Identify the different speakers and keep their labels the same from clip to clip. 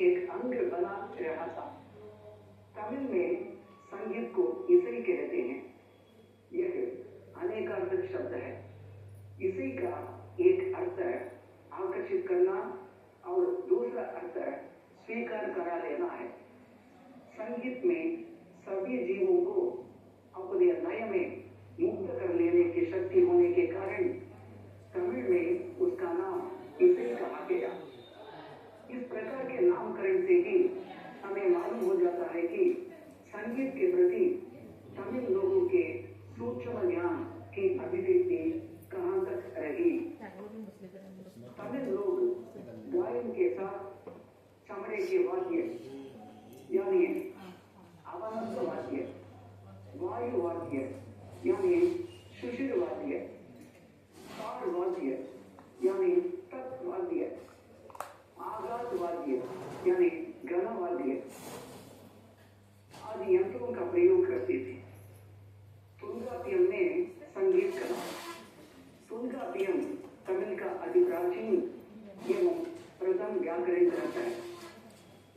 Speaker 1: एक अंग बना रहा था। तमिल में संगीत को इसे कहते हैं। यह अनेकार्थक शब्द है। इसे का एक अर्थ आकर्षित करना और दूसरा अर्थ स्वीकार करा लेना है। संगीत में सभी जीवों को अपने लय में मुक्त कर लेने की शक्ति होने के कारण तमिल में उसका नाम इसे कहा गया। इस प्रकार के नामकरण से ही हमें मालूम हो जाता है कि संगीत के प्रति तमिल लोगों के सूक्ष्म ज्ञान की अभिव्यक्ति कहाँ तक रही। तमिल लोग गायन के साथ चमड़े के वाद्य यानी अवनत वाद्य, वायु वाद्य यानी सुशिर वाद्य, तार वाद्य यानी तत् वाद्य, आघात वाद्य यानी गण वाद्य आदि यंत्रों का प्रयोग करते थे। तुंगापियम में संगीत कला। तुंगापियम तमिल का अति प्राचीन एवं प्रथम व्याकरण ग्रंथ है।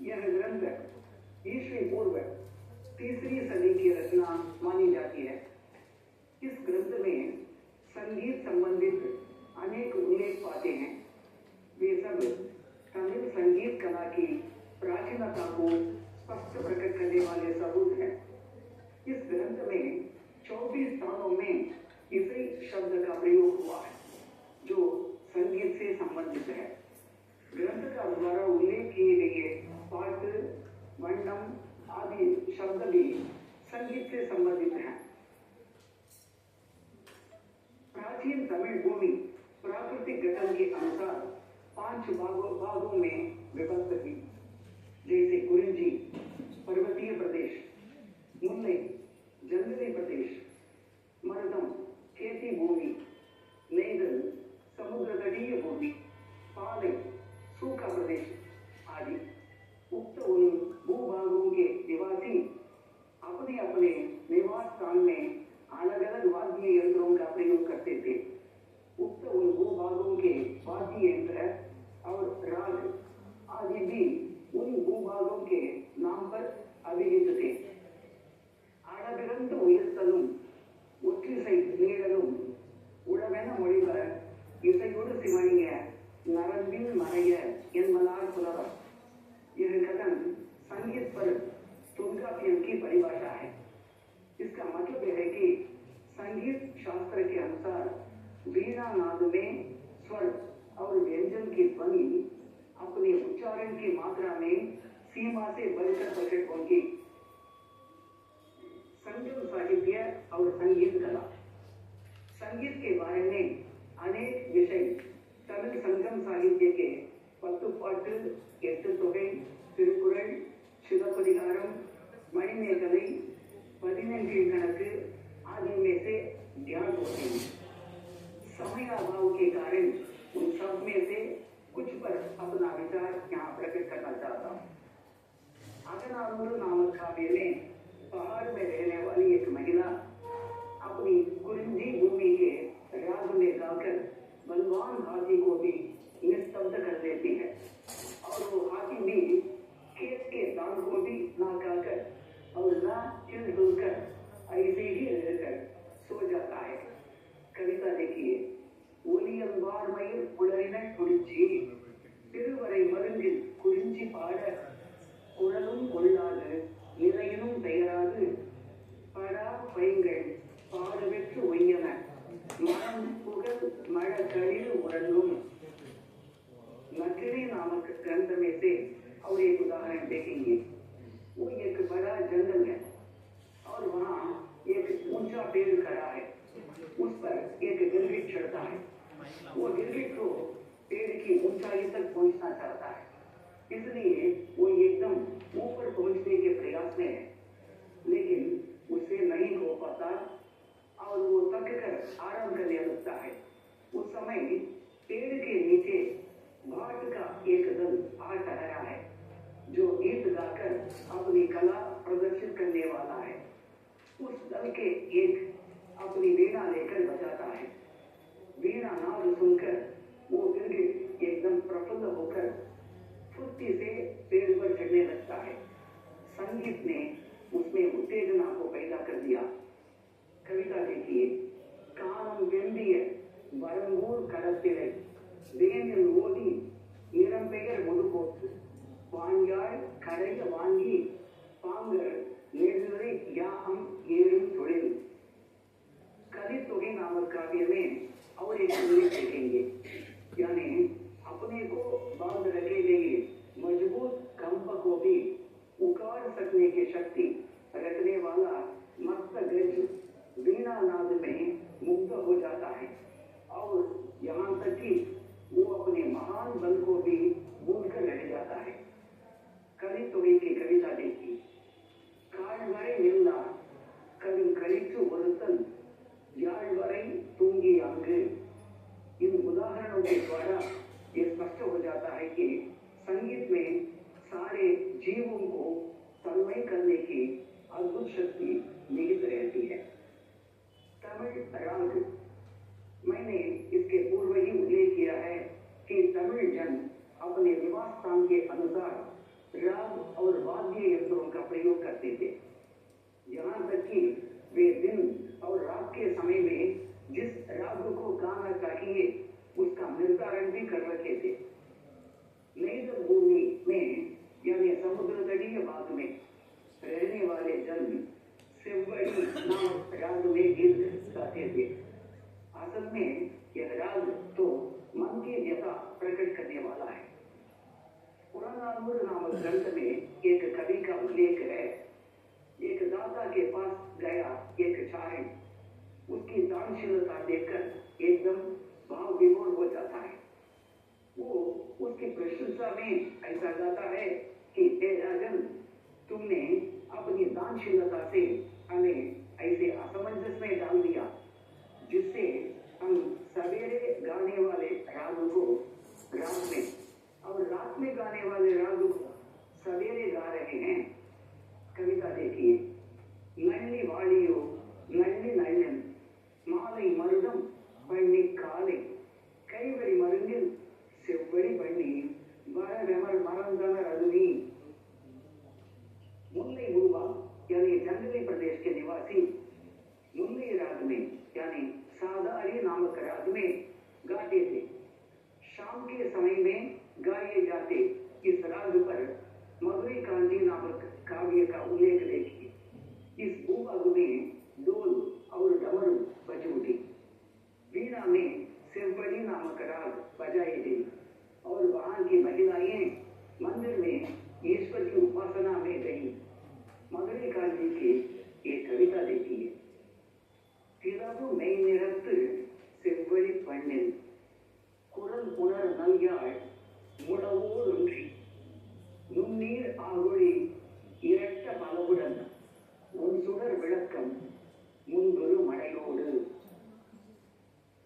Speaker 1: यह ग्रंथ ईस्वी पूर्व 3री सदी की रचना मानी जाती है। इस ग्रंथ में संगीत संबंधित अनेक उल्लेख पाते हैं। वे सब तमिल संगीत कला की प्राचीनता को स्पष्ट प्रकट करने वाले सबूत हैं। इस ग्रंथ में 24 स्थानों में इसे शब्द का प्रयोग हुआ है जो संगीत से संबंधित है। ग्रंथ का द्वारा उल्लेख किए गए पाठ, वर्णम आदि शब्द भी संगीत से संबंधित हैं। प्राचीन तमिल भूमि प्राकृतिक गठन के अनुसार 5 भागों में विभक्त थी, जैसे कुरिंजी पर्वतीय प्रदेश, मुल्लै जंगली प्रदेश, मरदम खेती भूमि, नेगल समुद्र तटीय भूमि, पाले सूखा प्रदेश आदि। उक्त उन भूभागों के निवासी अपने अपने निवास स्थान में अलग अलग वाद्य यंत्रों का प्रयोग करते थे। उक्त उन भूभागों के वाद्य यंत्र और राग आदि भी उन भूभागों के नाम पर अभिहित थे। அழகிழந்து உயிர்த்தலும் ஒற்றிசை நீடலும் உழவென மொழிவர் இசையோடு சிவணிய நரம்பில் மறைய என்பதால் புலவர்। यह कथन संगीत पर तुंगापियम की परिभाषा है। इसका मतलब यह है कि संगीत शास्त्र के अनुसार वीणा नाद में स्वर और व्यंजन की ध्वनि अपने उच्चारण की मात्रा में सीमा से बढ़कर प्रकट होगी। संगम साहित्य और संगीत कला। संगीत के बारे में अनेक विषय तमिल संगम साहित्य के पत्तुपाट्टु, एट्टुतोगै, तिरुकुறள், சிவப்பதிகாரம், मणिमेखலை, 14 कणक आदि में से ध्यान होते हैं। समय अभाव के कारण उन सब में से कुछ पर अपना विचार यहाँ प्रकट करना चाहता हूँ। अगनानूर नामक काव्य में पहाड़ में रहने वाली एक महिला अपनी कुरिंजी भूमि के राग में गाकर बलवान हाथी को भी निस्तब्ध कर देती है और वो हाथी भी खेत के दान को भी ना गाकर और ना हिल कर ऐसे ही रहकर सो जाता है। कविता देखिए। ஒலியம்பார் மயில் புலரின குறிஞ்சி திருவரை மருங்கில் குறிஞ்சி பாட குழலும் கொள்ளாது நிறையினும் பெயராது படா பைங்கள் பாடுவெற்று ஒய்யன மனம் புகழ் மழகளில் உறங்கும்। नकली नामक ग्रंथ में से और एक उदाहरण देखेंगे। वो एक बड़ा जंगल है और वहाँ एक ऊंचा पेड़ खड़ा है। उस पर एक गिरगिट चढ़ता है। वो गिरगिट को पेड़ की ऊंचाई तक पहुँचना चाहता है, इसलिए वो एकदम ऊपर पहुँचने के प्रयास में है, लेकिन उसे नहीं हो पाता और वो थक कर आराम करने लगता है। उस समय पेड़ के नीचे भाट का एक दल आ ठहरा है जो गीत गाकर अपनी कला प्रदर्शित करने वाला है। उस दल के एक अपनी वीणा लेकर बजाता है। वीणा नाद सुनकर वो गिरगिट एकदम प्रफुल्ल होकर फुर्ती से पेड़ पर संगीत ने उसमें उत्तेजना को पैदा कर दिया। कविता देखिए, कानम वेंदिय वरंगूर கடத்திலை வேனில் ஓதி நிறம்பெயர் முதுகோத்து பாஞ்சாள் கடைய வாங்கி பாங்கர் ஏழுரை யாகம் ஏறும் தொழில்। कलितुगे नामक काव्य में और एक उल्लेख देखेंगे, यानी अपने को बांध रखे गए मजबूत कंप को भी उखाड़ सकने की शक्ति रखने वाला मस्त गज वीणा नाद में मुग्ध हो जाता है और यहाँ तक कि वो अपने महान बल को भी भूल कर रह जाता है। कलितुगे की कविता देखी, कालवरे निल्ला कवि कलिचु वरुतन याழ்வரை तूंगी अंग। इन उदाहरणों के द्वारा ये स्पष्ट हो जाता है कि संगीत में सारे जीवों को तन्मय करने की अद्भुत शक्ति निहित रहती है। तमिल राग, मैंने इसके पूर्व ही उल्लेख किया है कि तमिल जन अपने निवास स्थान के अनुसार राग और वाद्य यंत्रों का प्रयोग करते थे। यहाँ तक कि वे दिन और रात के समय में जिस राग को गाना चाहिए उसका निर्धारण भी कर रखे थे। नैद भूमि में यानी समुद्र तटीय भाग में रहने वाले जन सेवड़ी नामक राग में गीत गाते थे। असल में यह राग तो मन की व्यथा प्रकट करने वाला है। पुरानानुर नामक ग्रंथ में एक कवि का उल्लेख है। एक दाता के पास गया एक चारण, उसकी दानशीलता देखकर एकदम भाव विभोर हो जाता है। वो उसकी प्रशंसा में ऐसा गाता है कि हे राजन, तुमने अपनी दानशीलता से हमें ऐसे असमंजस में डाल दिया जिससे हम सवेरे गाने वाले राग को रात में और रात में गाने वाले राग को सवेरे गा रहे हैं। कविता देखिए, नल्ली वालियो नल्ली नल्लन माலை மருதம் பண்ணி காலை கைவரி மருங்கில் செவ்வரி பண்ணி வரவெமர் மறந்தனர் அதுनी। मुल्ले मुलबा यानी जंगली प्रदेश के निवासी मुल्ले राग में यानी सादारी नामक राग में गाते थे। शाम के समय में गाए जाते इस राग पर मधुरी कांजी नामक काव्य का उल्लेख देखिए। इस भूभाग में डोल और डमरू बज उठी, वीणा में सेवड़ी नामक राग बजाई गई और वहां की महिलाएं मंदिर में ईश्वर की उपासना में गई। मधुरी कांजी की एक कविता देखिए, திரவு மெய் நிறத்து செவ்வழி பண்ணில் குரல் புணர் நல்யாழ் முடவோடொன்றி நுண்ணீர் ஆகுழி இரட்ட பலவுடன் உன் சுடர் விளக்கம் मुंदुरु मड़योड़।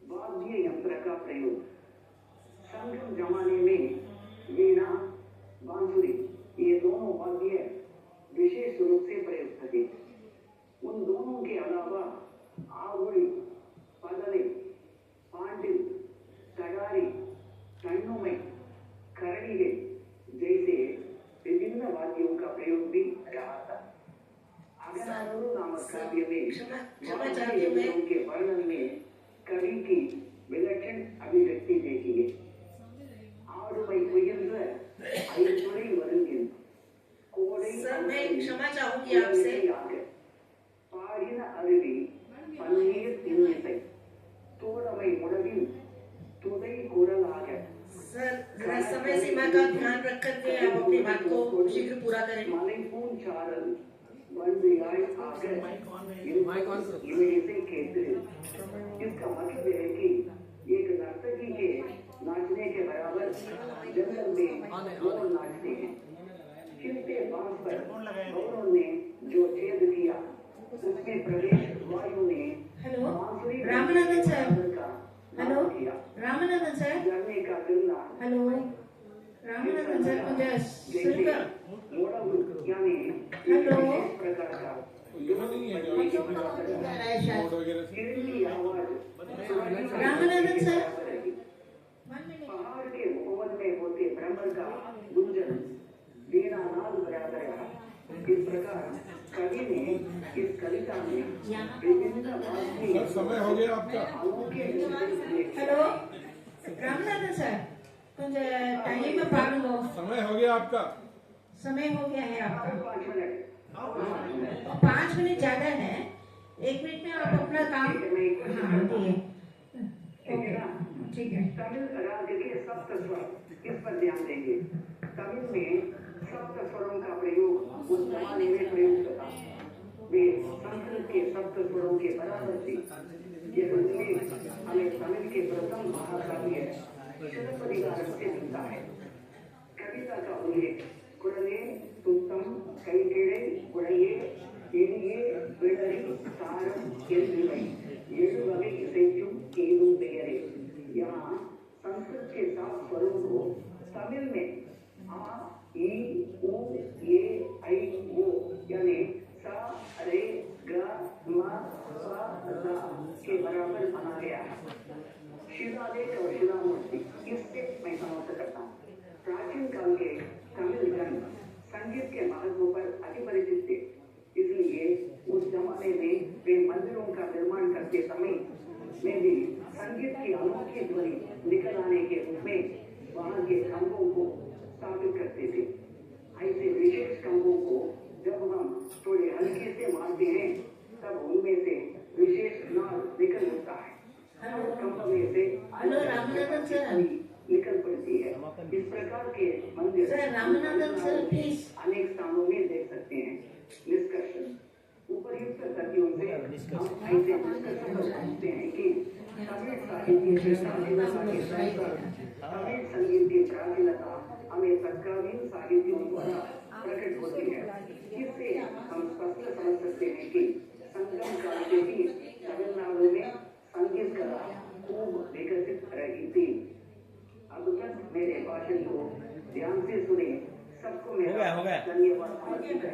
Speaker 1: वाद्य यंत्र का प्रयोग, संगम जमाने में वीणा बांसुरी ये दोनों वाद्य विशेष रूप से प्रयुक्त थे। उन दोनों के अलावा आहुड़ी, पदले, पांडिल, तगारी, तन्नुमय, करड़िगे जैसे विभिन्न वाद्यों का प्रयोग भी रहा था। अगनानुरु नामक काव्य में वाद्यों के वर्णन में कवि की विलक्षण अभिव्यक्ति देखिए। आडुमै उयर्ந்த ஐந்துறை வருங்கின் கோடை
Speaker 2: क्षमा चाहूंगी आपसे।
Speaker 1: பாடின அருவி பன்னீர் இன்னிசை தோழமை முழவின் துதை குரலாக।
Speaker 2: सर, समय सीमा का ध्यान रख करके आप अपनी बात को शीघ्र पूरा करें।
Speaker 1: மலைப்பூன் சாரல் बंदियाई आकर इसे कहते हैं। इसका मतलब है कि एक नर्तकी के नाचने के बराबर जंगल में लोग नाचते हैं। खिलते बांस पर गौरों ने जो छेद किया उसमें प्रवेश वायु ने बांसुरी
Speaker 2: Ramanathan sir, hello
Speaker 1: Ramanathan sir journey का गिरना।
Speaker 2: हेलो रामनाथन सर, मुझे सुनकर
Speaker 1: यानी
Speaker 2: हेलो
Speaker 1: प्रकार का
Speaker 2: रामनाथन सर,
Speaker 1: पहाड़ के भवन में होते ब्रह्म का गुंजन वीणा नाद बराबर है। इस प्रकार विभिन्न भाषी
Speaker 3: सर समय हो गया आपका।
Speaker 2: हेलो रामनाथन सर கொஞ்சம் டைம் பாருங்க
Speaker 3: समय हो गया आपका।
Speaker 2: समय हो गया है आपका
Speaker 1: 5 मिनट
Speaker 2: 5 मिनट ज्यादा है 1 मिनट में आप अपना काम हाँ दिए ओके ठीक है
Speaker 1: तमिल राज्य के सप्त स्वर इस पर ध्यान देंगे। तमिल में सप्त स्वरों का प्रयोग उस जमाने में प्रयुक्त था। वे संस्कृत के सप्त स्वरों के बराबर थी। यह उल्लेख हमें तमिल के प्रथम महाकाव्य शिवपरिवार से मिलता है। कविता का उल्लेख कुरले तुत्तम कैकेड़े उड़ैये எளியே விடரி சாரம் என்றிவை 7 वगे இசைக்கும் ஏதும் பெயரே। यहाँ संस्कृत के 7 स्वरों को तमिल में आ ई उ ए ऐ ओ यानी सा रे ग म प ध के बराबर बना गया है। शिलालेख और शिलामूर्ति इससे मैं समाप्त करता हूँ। प्राचीन काल के तमिल जन संगीत के महत्व पर अधिपरिचित थे। इसलिए उस जमाने में वे मंदिरों का निर्माण करते समय में भी संगीत की अनोखी ध्वनि निकल आने के रूप में वहां के खंभों को स्थापित करते थे। ऐसे विशेष खंभों को जब हम थोड़े हल्के से मारते हैं तब उनमें से विशेष नाद निकल उठता है। खंभ में से
Speaker 2: हेलो रामनाथन सर
Speaker 1: निकल पड़ती है। इस प्रकार के मंदिर
Speaker 2: सर रामनाथन सर प्लीज
Speaker 1: अनेक स्थानों में देख सकते हैं। निष्कर्ष उपर्युक्त तथ्यों से हम ऐसे निष्कर्ष पर पहुंचते हैं कि तमिल साहित्य के प्राचीनता के साथ तमिल संगीत की प्राचीनता हमें तत्कालीन साहित्यों द्वारा प्रकट होती है। इससे हम स्पष्ट समझ सकते हैं कि संगम काल से ही तमिलनाडु में संगीत कला खूब विकसित रही थी। अब तक मेरे भाषण को ध्यान से सुने सबको मेरा धन्यवाद समर्पित है।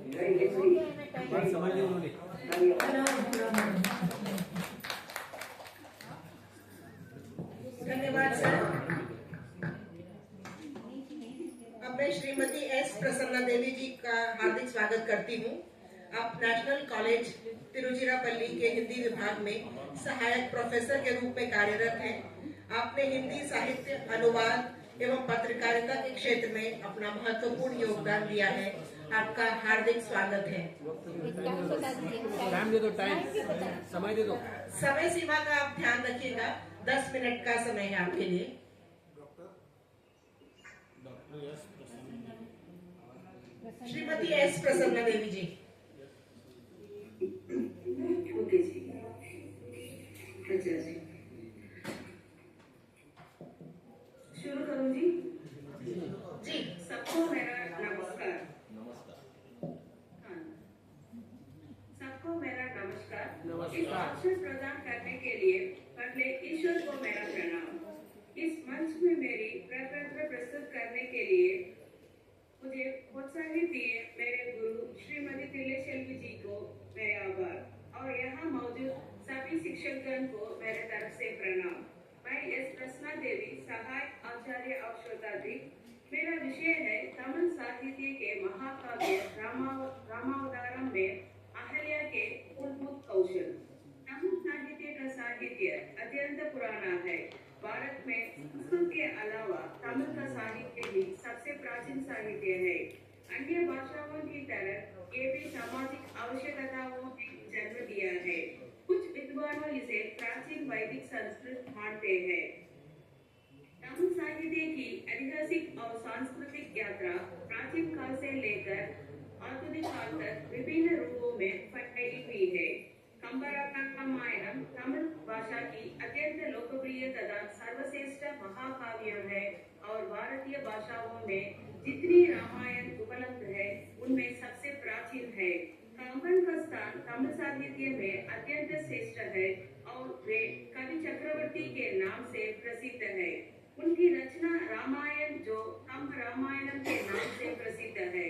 Speaker 1: जय हिंदी धन्यवाद।
Speaker 2: धन्यवाद सर। अब मैं श्रीमती एस प्रसन्ना देवी जी का हार्दिक स्वागत करती हूँ। आप नेशनल कॉलेज तिरुचिरापल्ली के हिंदी विभाग में सहायक प्रोफेसर के रूप में कार्यरत हैं। आपने हिंदी साहित्य अनुवाद एवं पत्रकारिता के क्षेत्र में अपना महत्वपूर्ण योगदान दिया है। आपका हार्दिक स्वागत है।
Speaker 4: टाइम दे दो, टाइम समय दे दो।
Speaker 2: समय सीमा का आप ध्यान रखिएगा। 10 मिनट का समय है आपके लिए। श्रीमती एस प्रसन्ना देवी जी।
Speaker 5: शुरू करूं जी?
Speaker 2: जी
Speaker 5: सबको मेरा नमस्कार। सबको मेरा नमस्कार। इस अवसर प्रदान करने के लिए पहले ईश्वर को मेरा प्रणाम। इस मंच में मेरी प्रकरण प्रस्तुत करने के लिए मुझे प्रोत्साहित दिए मेरे गुरु श्रीमती तिलेशेल्वी जी को मेरे आभार और यहाँ मौजूद सभी शिक्षकगण को मेरे तरफ से प्रणाम। मैं एस प्रसन्ना देवी सहायक आचार्य और श्रोताजी। मेरा विषय है तमिल साहित्य के महाकाव्य रामावतारम में अहल्या के मूलभूत कौशल। तमिल साहित्य का साहित्य अत्यंत पुराना है। भारत में संस्कृत के अलावा तमिल का साहित्य ही सबसे प्राचीन साहित्य है। अन्य भाषाओं की तरह ये भी सामाजिक आवश्यकताओं ने जन्म दिया है। कुछ विद्वानों इसे प्राचीन वैदिक संस्कृत मानते हैं। तमिल साहित्य की ऐतिहासिक और सांस्कृतिक यात्रा प्राचीन काल से लेकर आधुनिक काल तक विभिन्न रूपों में फैली हुई है। कंबरामायणम तमिल भाषा की अत्यंत लोकप्रिय तथा सर्वश्रेष्ठ महाकाव्य है और भारतीय भाषाओं में जितनी रामायण उपलब्ध है उनमें सबसे प्राचीन है। कंबन का स्थान तमिल साहित्य में अत्यंत श्रेष्ठ है और वे कवि चक्रवर्ती के नाम से प्रसिद्ध है। उनकी रचना रामायण जो कंब रामायणम के नाम से प्रसिद्ध है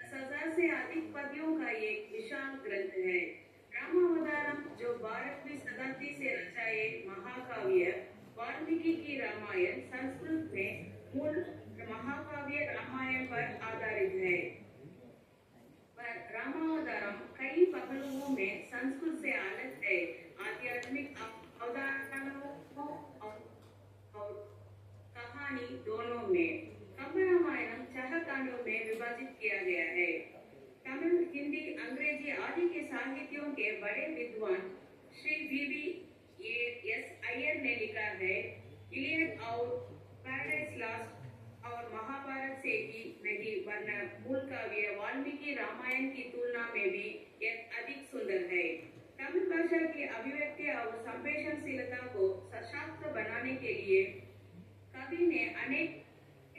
Speaker 5: 10,000 से अधिक पद्यों का एक विशाल ग्रंथ है। रामावतारम जो 12वीं शताब्दी से रचाए महाकाव्य वाल्मीकि की रामायण संस्कृत में मूल महाकाव्य रामायण पर आधारित है। रामावतारम कई पहलुओं में आदि के साहित्यों के बड़े विद्वान श्री VVS अय्यर ने लिखा है, इलियड और पैराडाइज लॉस्ट और महाभारत से ही नहीं वरना मूल काव्य वाल्मीकि रामायण की तुलना में भी यह अधिक सुंदर है। तमिल भाषा की अभिव्यक्ति और संवेदनशीलता को सशक्त बनाने के लिए कवि ने अनेक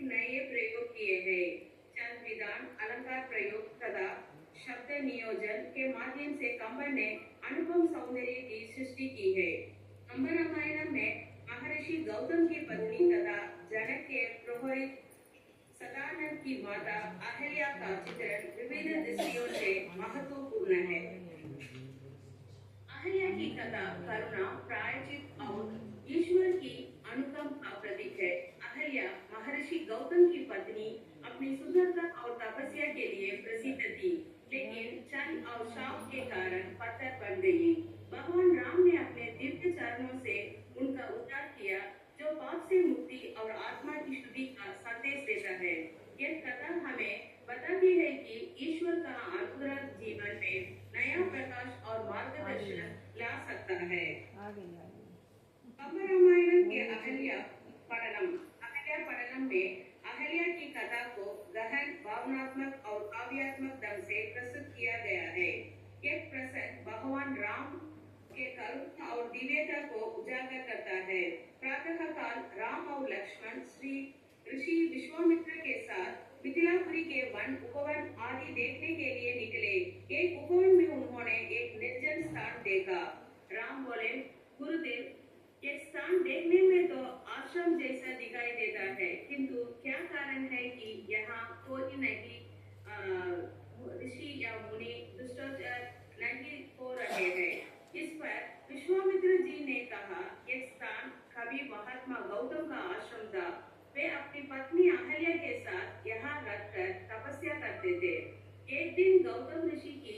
Speaker 5: नए प्रयोग किए हैं। चंद विधान, अलंकार प्रयोग तथा शब्द नियोजन के माध्यम से कंबर ने अनुपम सौंदर्य की सृष्टि की है। कंब रामायण में महर्षि गौतम की पत्नी तथा जनक के पुरोहित सदानंद की माता अहल्या का चित्रण विविध दृष्टियों से महत्वपूर्ण है। अहल्या की कथा करुणा, प्रायश्चित और ईश्वर की अनुकंपा का प्रतीक है। अहल्या महर्षि गौतम की पत्नी अपनी सुंदरता और तपस्या के लिए प्रसिद्ध थी, लेकिन छल और शाप के कारण पत्थर बन गई। भगवान राम ने अपने दिव्य चरणों से उनका उद्धार किया, जो पाप से मुक्ति और आत्मा की शुद्धि का संदेश देता है। यह कथा हमें बताती है कि ईश्वर का अनुग्रह जीवन में नया प्रकाश और मार्गदर्शन ला सकता है। कंब रामायण के अहल्या पठनम में अहल्या की कथा को गहन, भावनात्मक और काव्यात्मक ढंग से प्रस्तुत किया गया है। यह प्रसंग भगवान राम के करुणा और दिव्यता को उजागर करता है। प्रातः काल राम और लक्ष्मण श्री ऋषि विश्वामित्र के साथ मिथिलापुरी के वन, उपवन आदि देखने के लिए निकले। एक उपवन में उन्होंने एक निर्जन स्थान देखा। राम बोले, गुरुदेव, यह स्थान देखने में तो आश्रम जैसा दिखाई देता है, किंतु क्या कारण है कि यहाँ कोई नहीं ऋषि या मुनि दुष्टाचार नहीं हो रहे हैं। इस पर विश्वामित्र जी ने कहा, यह स्थान कभी महात्मा गौतम का आश्रम था। वे अपनी पत्नी अहल्या के साथ यहाँ रहकर तपस्या करते थे। एक दिन गौतम ऋषि की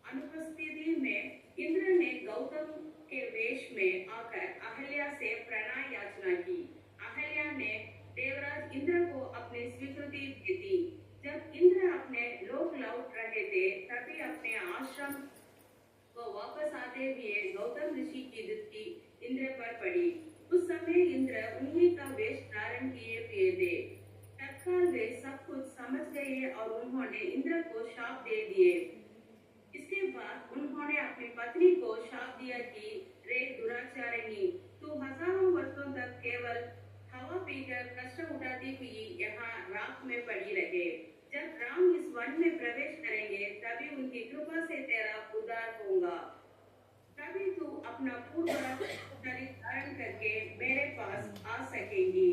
Speaker 5: अनुपस्थिति में इंद्र ने गौतम के वेश में आकर अहल्या से प्रणय याचना की। अहल्या ने देवराज इंद्र को अपनी स्वीकृति दे दी। जब इंद्र अपने लोक लौट रहे थे, तभी अपने आश्रम को वापस आते हुए गौतम ऋषि की दृष्टि इंद्र पर पड़ी। उस समय इंद्र उन्हीं का वेश धारण किए हुए थे। तत्काल वे सब कुछ समझ गए और उन्होंने इंद्र को शाप दे दिए। इसके बाद उन्होंने अपनी पत्नी को शाप दिया कि रे दुराचारिणी, तू हजारों वर्षों तक केवल हवा पीकर कष्ट उठाती हुई यहाँ राख में पड़ी रहे। जब राम इस वन में प्रवेश करेंगे, तभी उनकी कृपा से तेरा उद्धार होगा। तभी तू अपना पूरा शरीर धारण करके मेरे पास आ सकेगी।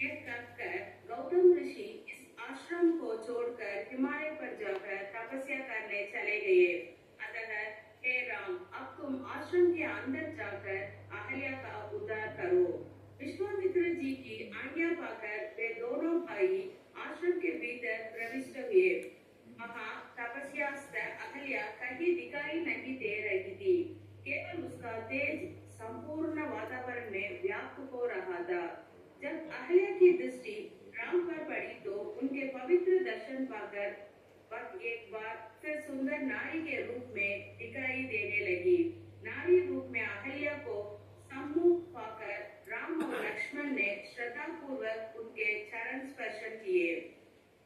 Speaker 5: यह कहकर गौतम ऋषि इस आश्रम को छोड़कर हिमालय पर जाकर तपस्या करने चले गए। अतः हे राम, अब तुम आश्रम के अंदर जाकर अहल्या का उद्धार करो। विश्वामित्र जी की आज्ञा पाकर वे दोनों भाई आश्रम के भीतर प्रविष्ट हुए। वहाँ तपस्यास्थ अहल्या कहीं दिखाई नहीं दे रही थी, केवल उसका तेज संपूर्ण वातावरण में व्याप्त हो रहा था। जब अहल्या की दृष्टि राम पर पड़ी तो उनके पवित्र दर्शन पाकर वह एक बार फिर सुंदर नारी के रूप में दिखाई देने लगी। नारी रूप में अहल्या को सम्मुख पाकर राम और लक्ष्मण ने श्रद्धा पूर्वक उनके चरण स्पर्शन किए।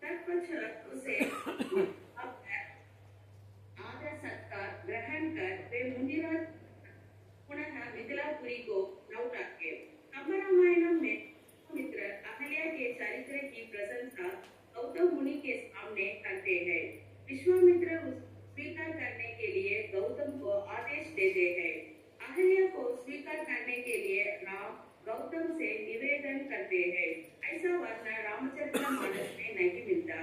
Speaker 5: तत्पश्चात उसे आदर सत्कार ग्रहण कर वे मुनिराज पुनः मिथिलापुरी को लौट आए। कंब रामायण में मित्र अहल्या के चरित्र की प्रशंसा गौतम मुनि के सामने करते हैं। विश्वामित्र स्वीकार करने के लिए गौतम को आदेश देते हैं। अहल्या को स्वीकार करने के लिए राम गौतम से निवेदन करते हैं। ऐसा वर्णन रामचरितमानस में नहीं मिलता।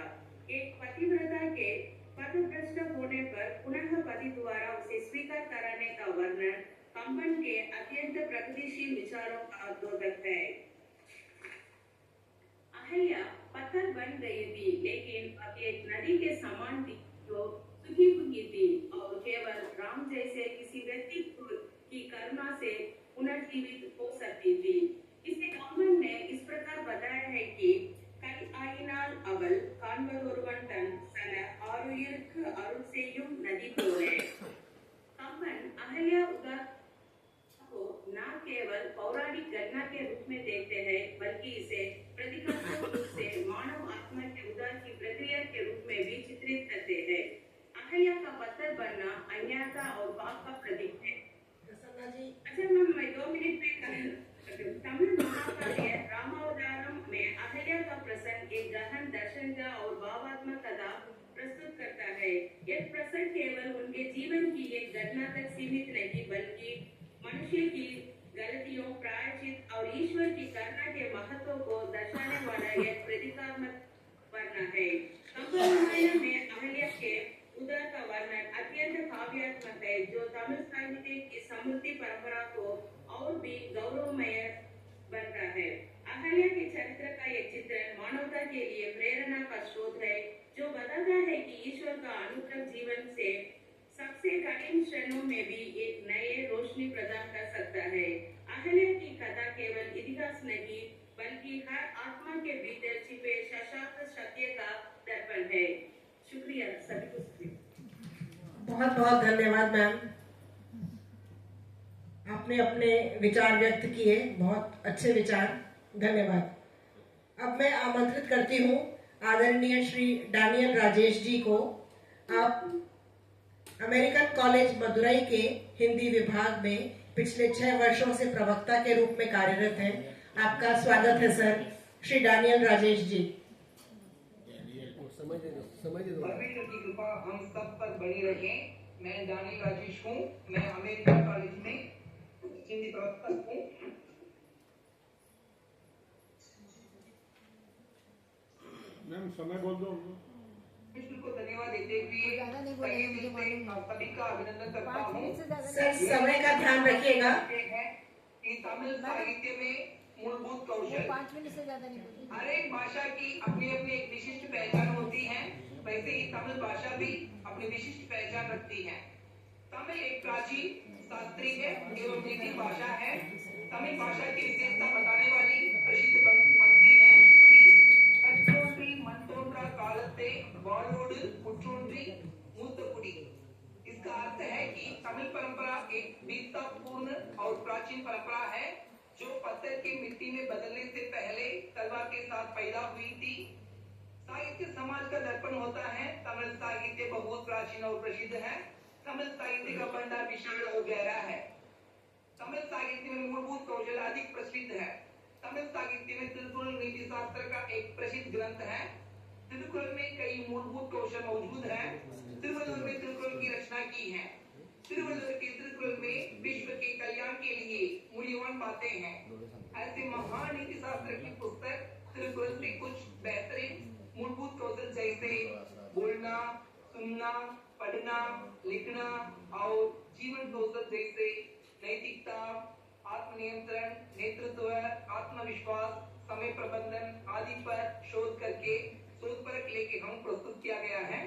Speaker 5: एक पतिव्रता के पथभ्रष्ट होने पर पुनः पति द्वारा उसे स्वीकार कराने का वर्णन कंबन के अत्यंत प्रगतिशील विचारों का द्योतक है। अहल्या पत्थर बन गई थी, लेकिन अब एक नदी के समान थी जो सूखी हुई थी और केवल राम जैसे किसी व्यक्ति की करुणा से पुनर्जीवित हो सकती थी। इसे कंबन ने इस प्रकार बताया है कि कल आइनाल अवल कान्वदोरुवन तन सला आरुयिरुक्कु अरुள் செய்யும் व्यंग्य और भावात्मक कथा प्रस्तुत करता है। यह प्रसंग केवल उनके जीवन की एक घटना तक सीमित नहीं बल्कि मनुष्य की गलतियों, प्रायश्चित और ईश्वर की करुणा के महत्व को दर्शाने वाला एक प्रतीकात्मक वर्णन है। कंपरामायण में अहल्या के उदय का वर्णन अत्यंत काव्यात्मक है, जो तमिल साहित्य की समृद्धि परंपरा को और भी गौरवमय बनता है। अहल्या के चरित्र का एक चित्रण मानवता के लिए प्रेरणा का स्रोत है, जो बताता है कि ईश्वर का अनुग्रह जीवन से सबसे कठिन क्षणों में भी एक नए रोशनी प्रदान कर सकता है। अहल्या की कथा केवल इतिहास नहीं बल्कि हर आत्मा के भीतर छिपे सशक्त सत्य का दर्पण है। शुक्रिया सभी को।
Speaker 2: बहुत बहुत धन्यवाद मैम, आपने अपने विचार व्यक्त किए, बहुत अच्छे विचार, धन्यवाद। अब मैं आमंत्रित करती हूँ आदरणीय श्री डैनियल राजेश जी को। आप अमेरिकन कॉलेज मदुरई के हिंदी विभाग में पिछले 6 वर्षों से प्रवक्ता के रूप में कार्यरत हैं। आपका स्वागत है सर, श्री डैनियल राजेश जी।
Speaker 1: परमेश्वर की कृपा हम सब पर बनी रहे। मैं डैनियल राजेश हूँ, मैं अमेरिकन कॉलेज में हिंदी प्रवक्ता हूँ।
Speaker 3: मैम समय बोल दो।
Speaker 1: परमेश्वर को धन्यवाद देते हुए सभी का अभिनंदन करता हूँ।
Speaker 2: सर समय का ध्यान रखिएगा।
Speaker 1: कि तमिल साहित्य में मूलभूत कौशल,
Speaker 4: 5 मिनट से ज्यादा नहीं बोलती।
Speaker 1: हर एक भाषा की अपनी अपनी एक विशिष्ट पहचान होती है, वैसे ही तमिल भाषा भी अपनी विशिष्ट पहचान रखती है। तमिल एक प्राचीन, शास्त्रीय एवं नीति भाषा है। तमिल भाषा की विशेषता बताने वाली प्रसिद्ध पंक्ति है कि कट्टोंट्री मंतोंट्रा कालते वालोड कुट्टोंट्री मूतकुड़ी। इसका अर्थ है कि तमिल परंपरा एक वीरतापूर्ण और प्राचीन परंपरा है, जो पत्थर की मिट्टी में बदलने से पहले तलवार के साथ पैदा हुई थी। साहित्य समाज का दर्पण होता है। तमिल साहित्य बहुत प्राचीन और प्रसिद्ध है। तमिल साहित्य का भंडार विशाल और गहरा है। तमिल साहित्य में मूलभूत कौशल अधिक प्रसिद्ध है। तमिल साहित्य में तिरुकुरल नीति शास्त्र का एक प्रसिद्ध ग्रंथ है। तिरुकुरल में कई मूलभूत कौशल मौजूद है। तिरुवल्लुवर में तिरुकुरल की रचना की है। तिरुवल्लुवर के तिरुकुरल में विश्व के कल्याण के लिए मूल्यवान बातें हैं। ऐसे महान नीति शास्त्र की पुस्तक तिरुकुरल में कुछ बेहतरीन मूलभूत कौशल जैसे बोलना, सुनना, पढ़ना, लिखना और जीवन कौशल जैसे नैतिकता, आत्मनियंत्रण, नेतृत्व, आत्मविश्वास, समय प्रबंधन आदि पर शोध करके शोध परख लेके हम प्रस्तुत किया गया है।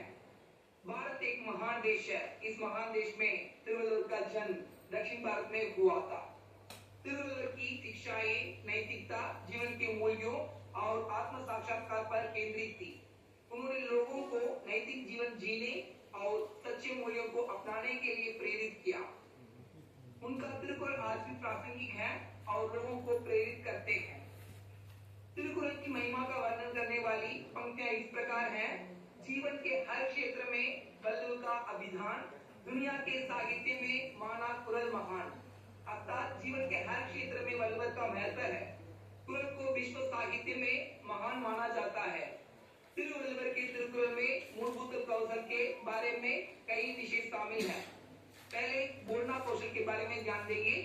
Speaker 1: भारत एक महान देश है। इस महान देश में तिरुवल्लुवर का जन्म दक्षिण भारत में हुआ था। तिरुवल्लुवर की शिक्षाएं नैतिकता, जीवन के मूल्यों और आत्म साक्षात्कार पर केंद्रित थी। उन्होंने लोगों को नैतिक जीवन जीने और सच्चे मूल्यों को अपनाने के लिए प्रेरित किया। उनका तिरुकुरल आज भी प्रासंगिक है और लोगों को प्रेरित करते हैं। तिरुकुरल की महिमा का वर्णन करने वाली पंक्तियां इस प्रकार हैं। जीवन के हर क्षेत्र में वल्लुवर का अभिधान, दुनिया के साहित्य में माना कुरल महान। अर्थात जीवन के हर क्षेत्र में वल्लुवर का महत्व है। कुरल को विश्व साहित्य में महान माना जाता है। तिरुवल्लुवर के तिरुकुरल में मूलभूत कौशल के बारे में कई विषय शामिल हैं। पहले बोलना कौशल के बारे में ध्यान देंगे।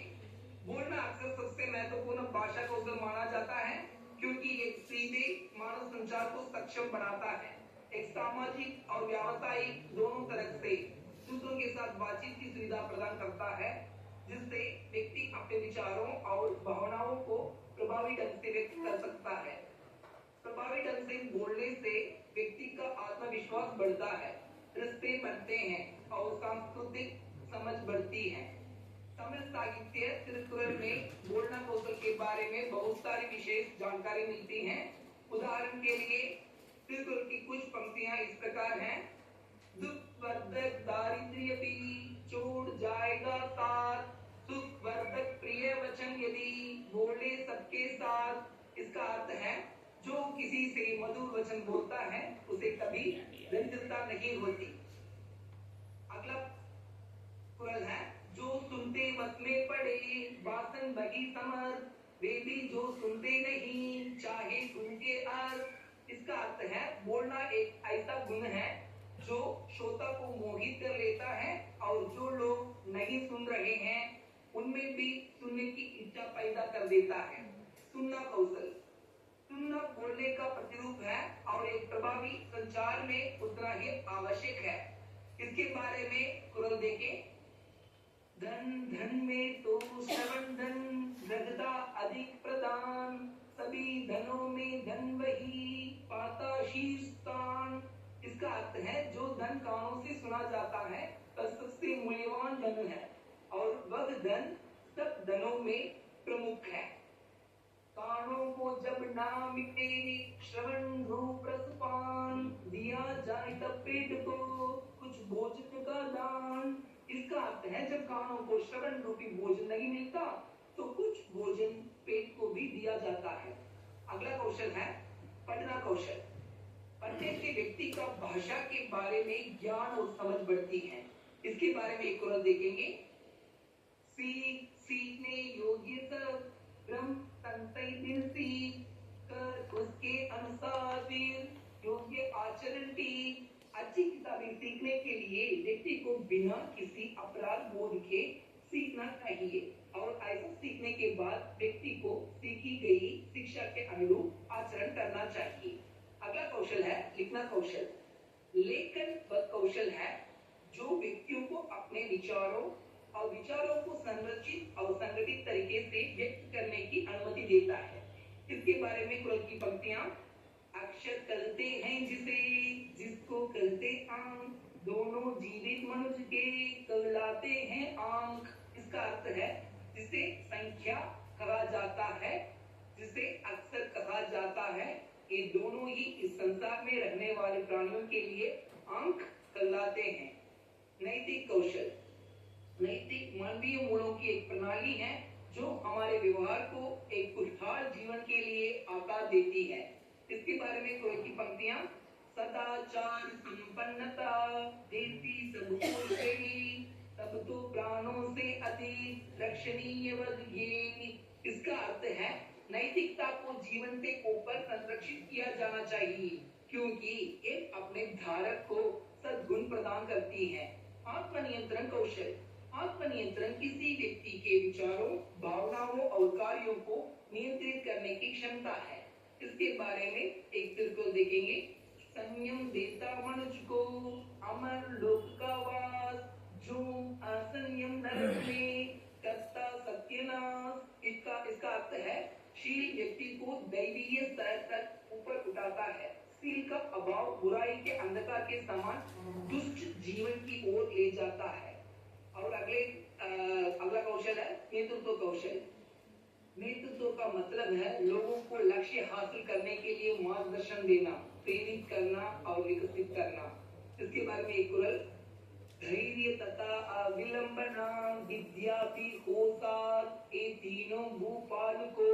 Speaker 1: बोलना अक्सर सबसे महत्वपूर्ण भाषा कौशल माना जाता है, क्योंकि ये सीधे मानव संचार को सक्षम बनाता है। एक सामाजिक और व्यावसायिक दोनों तरह से दूसरों के साथ बातचीत की सुविधा प्रदान करता है, जिससे व्यक्ति अपने विचारों और भावनाओं को प्रभावी ढंग से व्यक्त कर सकता है। प्रभावी ढंग से बोलने से व्यक्ति का आत्मविश्वास बढ़ता है, रिश्ते बनते हैं और सांस्कृतिक समझ बढ़ती है। तमिल साहित्य तिरुकुरल में बोलना कौशल के बारे में बहुत सारी विशेष जानकारी मिलती है। उदाहरण के लिए तिरुकुरल की कुछ पंक्तियां इस प्रकार हैं। दुख वर्धक दारिद्र्य भी छोड़ जाएगा साथ, सुख वर्धक प्रिय वचन यदि बोले सबके साथ। इसका अर्थ है, जो किसी से मधुर वचन बोलता है उसे कभी दरिद्रता नहीं होती। अगला कुरल है, जो सुनते मत में पड़े बासन बगी समर, वे भी जो सुनते नहीं चाहे सुन के अर्थ। इसका अर्थ है बोलना एक ऐसा गुण है जो श्रोता को मोहित कर लेता है और जो लोग नहीं सुन रहे हैं उनमें भी सुनने की इच्छा पैदा कर देता है। सुनना कौशल, सुनना बोलने का प्रतिरूप है और एक प्रभावी संचार में उतना ही आवश्यक है। इसके बारे में कुरल देखें। धन धन में तो श्रवण धन, दृढ़ता अधिक प्रदान, सभी धनों में धन वही, पाता शीर्ष स्थान। इसका अर्थ है जो धन कानों से सुना जाता है वह सबसे मूल्यवान धन है और वह धन सब धनों में प्रमुख है। कानों को जब ना मिटे श्रवण रूप रसपान, दिया जाए तब पेट को कुछ भोजन का दान। इसका अर्थ है जब कानों को श्रवण रूपी भोजन नहीं मिलता तो कुछ भोजन पेट को भी दिया जाता है। अगला कौशल है पढ़ना कौशल। पढ़ने से व्यक्ति का भाषा के बारे में ज्ञान और समझ बढ़ती है। इसके बारे में एक कुरल देखेंगे। सीखने योग्य सब ब्रह्म संतै दिन सीख कर उसके अनुसार फिर योग्य आचरण की। अच्छी किताबें सीखने के लिए व्यक्ति को बिना किसी अपराध बोध के सीखना चाहिए और ऐसा सीखने के बाद व्यक्ति को सीखी गई शिक्षा के अनुरूप आचरण करना चाहिए। अगला कौशल है लिखना कौशल। लेखन वह कौशल है जो व्यक्तियों को अपने विचारों और विचारों को संरचित और संगठित तरीके से व्यक्त करने की अनुमति देता है। इसके बारे में कुरल की पंक्तियां। अक्षर कहते हैं जिसे, जिसको कहते आंख, दोनों जीवित मनुष्य के कहलाते हैं आंख। इसका अर्थ है जिसे संख्या कहा जाता है, जिसे अक्षर कहा जाता है, ये दोनों ही इस संसार में रहने वाले प्राणियों के लिए आंख कहलाते हैं। नैतिक कौशल। नैतिक मानवीय मूल्यों की एक प्रणाली है जो हमारे व्यवहार को एक खुशहाल जीवन के लिए आकार देती है। इसके बारे में कुरल की पंक्तियां। सदाचार संपन्नता देती सबको श्रेणी, तब तो प्राणों से अधिक रक्षणीय वध ये। इसका अर्थ है नैतिकता को जीवन से ऊपर संरक्षित किया जाना चाहिए क्योंकि ये अपने धारक को सद्गुण प्रदान करती है। आत्मनियंत्रण कौशल। आत्मनियंत्रण किसी व्यक्ति के विचारों, भावनाओं और कार्यों को नियंत्रित करने की क्षमता है। इसके बारे में एक तिरकुल देखेंगे। संयम देता मनुष्य को अमर लोक का वास, जो असंयम नरक में करता सत्यनाश। इसका अर्थ है शील व्यक्ति को दैवीय स्तर तक ऊपर उठाता है। शील का अभाव बुराई के अंधकार के समान दुष्ट जीवन की ओर ले जाता है। और अगला कौशल है नेतृत्व कौशल। नेतृत्व का मतलब है लोगों को लक्ष्य हासिल करने के लिए मार्गदर्शन देना, प्रेरित करना और विकसित करना। इसके बारे में एक कुरल। धैर्य तथा अविलंबना विद्या भी हो साथ, ये तीनों भूपाल को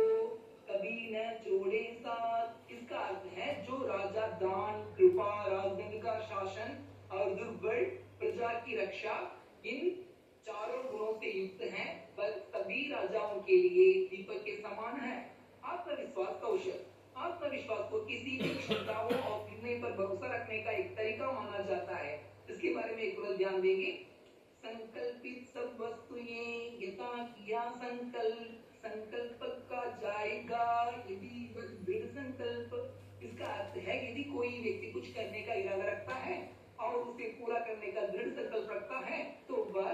Speaker 1: कभी न छोड़े साथ। इसका अर्थ है जो राजा दान, कृपा, राजदंड का शासन और दुर्बल प्रजा की रक्षा इन चारों गुणों से युक्त हैं, वह सभी राजाओं के लिए दीपक के समान है। आत्मविश्वास कौशल। आत्मविश्वास को किसी भी क्षमताओं और निर्णय पर भरोसा रखने का एक तरीका माना जाता है। इसके बारे में एक बार ध्यान देंगे। संकल्पित सब वस्तुएं यथा किया संकल्प, संकल्प का जाएगा यदि वह दृढ़ संकल्प। इसका अर्थ है यदि कोई व्यक्ति कुछ करने का इरादा रखता है और उसे पूरा करने का दृढ़ संकल्प रखता है तो वह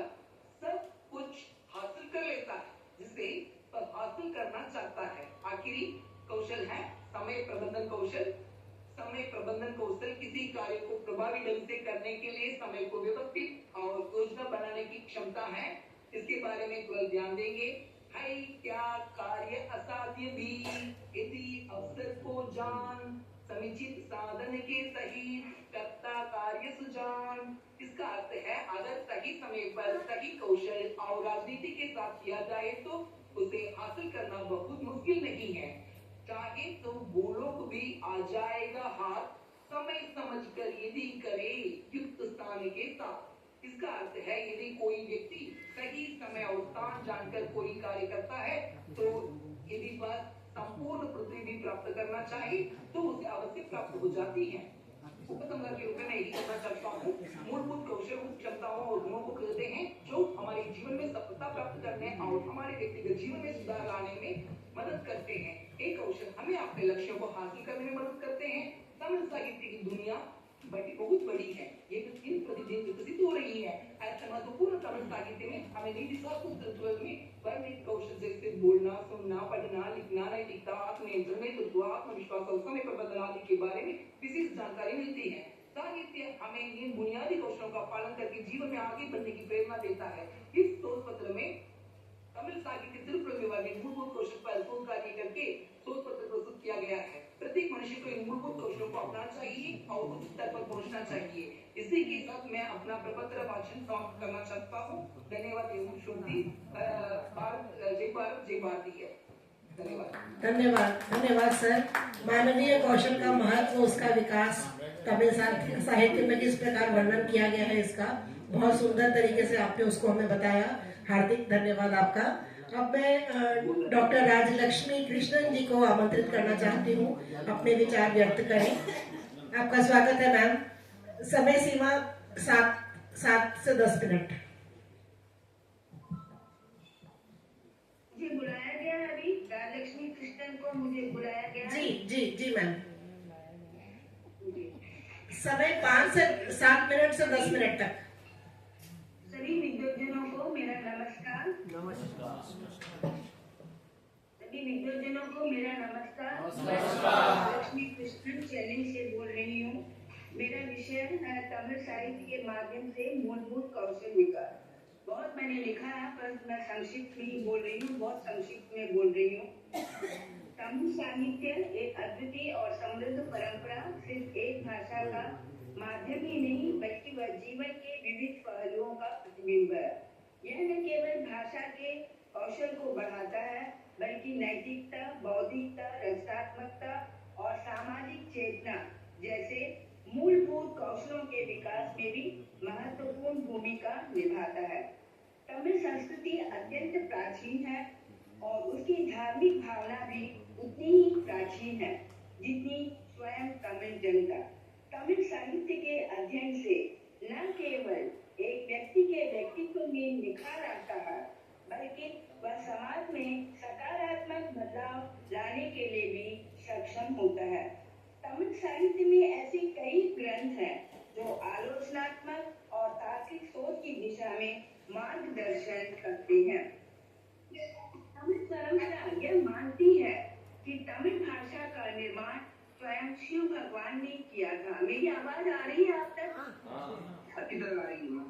Speaker 1: सब कुछ हासिल कर लेता है जिसे वह हासिल करना चाहता है। आखिरी कौशल है समय प्रबंधन कौशल। समय प्रबंधन कौशल किसी कार्य को प्रभावी ढंग से करने के लिए समय को व्यवस्थित और योजना बनाने की क्षमता है। इसके बारे में तुरंत ध्यान देंगे। है क्या कार्य असाध्य भी यदि अवसर को जान, समुचित साधन के सहित करता कार्य सुजान। इसका अर्थ है अगर सही समय पर सही कौशल और राजनीति के साथ किया जाए तो उसे हासिल करना बहुत मुश्किल नहीं है। चाहे तो गोलोक भी आ जाएगा हाथ, समय समझकर यदि करे युक्त स्थान के साथ। इसका अर्थ है यदि कोई व्यक्ति सही समय और स्थान जानकर कोई कार्य करता है तो यदि वह संपूर्ण पृथ्वी भी प्राप्त करना चाहिए तो उसे अवश्य प्राप्त हो जाती है। उपसंहार के रूप में मैं यही कहना चाहता हूँ, मूलभूत कौशल उन क्षमताओं और गुणों को कहते हैं जो हमारे जीवन में सफलता प्राप्त करने और हमारे व्यक्तिगत जीवन में सुधार लाने में मदद करते हैं। एक कौशल हमें अपने लक्ष्यों को हासिल करने में मदद करते हैं। तमिल साहित्य की दुनिया बहुत बड़ी है, ये दिन प्रतिदिन विकसित हो रही है। ऐसे महत्वपूर्ण तमिल साहित्य में हमें तत्व में वर्णित कौशल जैसे बोलना, सुनना, पढ़ना, लिखना, नैतिकता, आत्मनियंत्रण, नेतृत्व, आत्मविश्वास और समय प्रबंधन आदि के बारे में विशेष जानकारी मिलती है। साहित्य हमें इन बुनियादी कौशलों का पालन करके जीवन में आगे बढ़ने की प्रेरणा देता है। इस शोध पत्र में तमिल साहित्य सिर्फ विभाग मूलभूत कौशल पर शोध कार्य करके शोध पत्र प्रस्तुत किया गया है। प्रत्येक मनुष्य को इन मूलभूत कौशलों को अपनाना चाहिए और उच्च स्तर पर पहुंचना चाहिए। इसी के साथ मैं अपना प्रपत्र वाचन समाप्त करना चाहता हूँ। धन्यवाद एवं शुभदी। जय भारत, जय भारतीय।
Speaker 2: धन्यवाद, धन्यवाद सर। मानवीय कौशल का महत्व, उसका विकास तमिल साहित्य में किस प्रकार वर्णन किया गया है, इसका बहुत सुंदर तरीके से आपने उसको हमें बताया। हार्दिक धन्यवाद आपका। अब मैं डॉक्टर राजलक्ष्मी कृष्णन जी को आमंत्रित करना चाहती हूँ, अपने विचार व्यक्त करें। आपका स्वागत है मैम। समय सीमा 7 से 10 मिनट।
Speaker 5: मुझे बुलाया गया है अभी, राजलक्ष्मी कृष्णन को मुझे बुलाया गया है।
Speaker 2: जी मैम। समय 5 से 7 मिनट से 10 मिनट तक।
Speaker 5: सभी विद्वजनों को मेरा नमस्कार। सभी विद्वजनों को मेरा नमस्कार। लक्ष्मी कृष्णन चैलेंज से बोल रही हूँ। मेरा विषय है तमिल साहित्य के माध्यम से मूलभूत कौशल विकास। बहुत मैंने लिखा है पर मैं संक्षिप्त में बोल रही हूँ, बहुत संक्षिप्त में बोल रही हूँ। तमिल साहित्य एक अद्वितीय और समृद्ध परंपरा सिर्फ एक भाषा का माध्यम ही नहीं बल्कि वह जीवन के विविध पहलुओं का प्रतिबिंब है। यह न केवल भाषा के कौशल को बढ़ाता है बल्कि नैतिकता, बौद्धिकता, रचनात्मकता और सामाजिक चेतना जैसे मूलभूत कौशलों के विकास में भी महत्वपूर्ण भूमिका निभाता है। तमिल संस्कृति अत्यंत प्राचीन है और उसकी धार्मिक भावना भी उतनी ही प्राचीन है जितनी स्वयं तमिल जनता। तमिल साहित्य के अध्ययन से न केवल एक व्यक्ति के व्यक्तित्व में निखार आता है बल्कि वह समाज में सकारात्मक बदलाव लाने के लिए भी सक्षम होता है। तमिल साहित्य में ऐसे कई ग्रंथ हैं जो आलोचनात्मक और तार्किक सोच की दिशा में मार्गदर्शन करते हैं। तमिल परंपरा यह मानती है कि तमिल भाषा का निर्माण स्वयं शिव भगवान ने किया था। मेरी आवाज आ रही है आप तक?
Speaker 1: इधर आ रही है।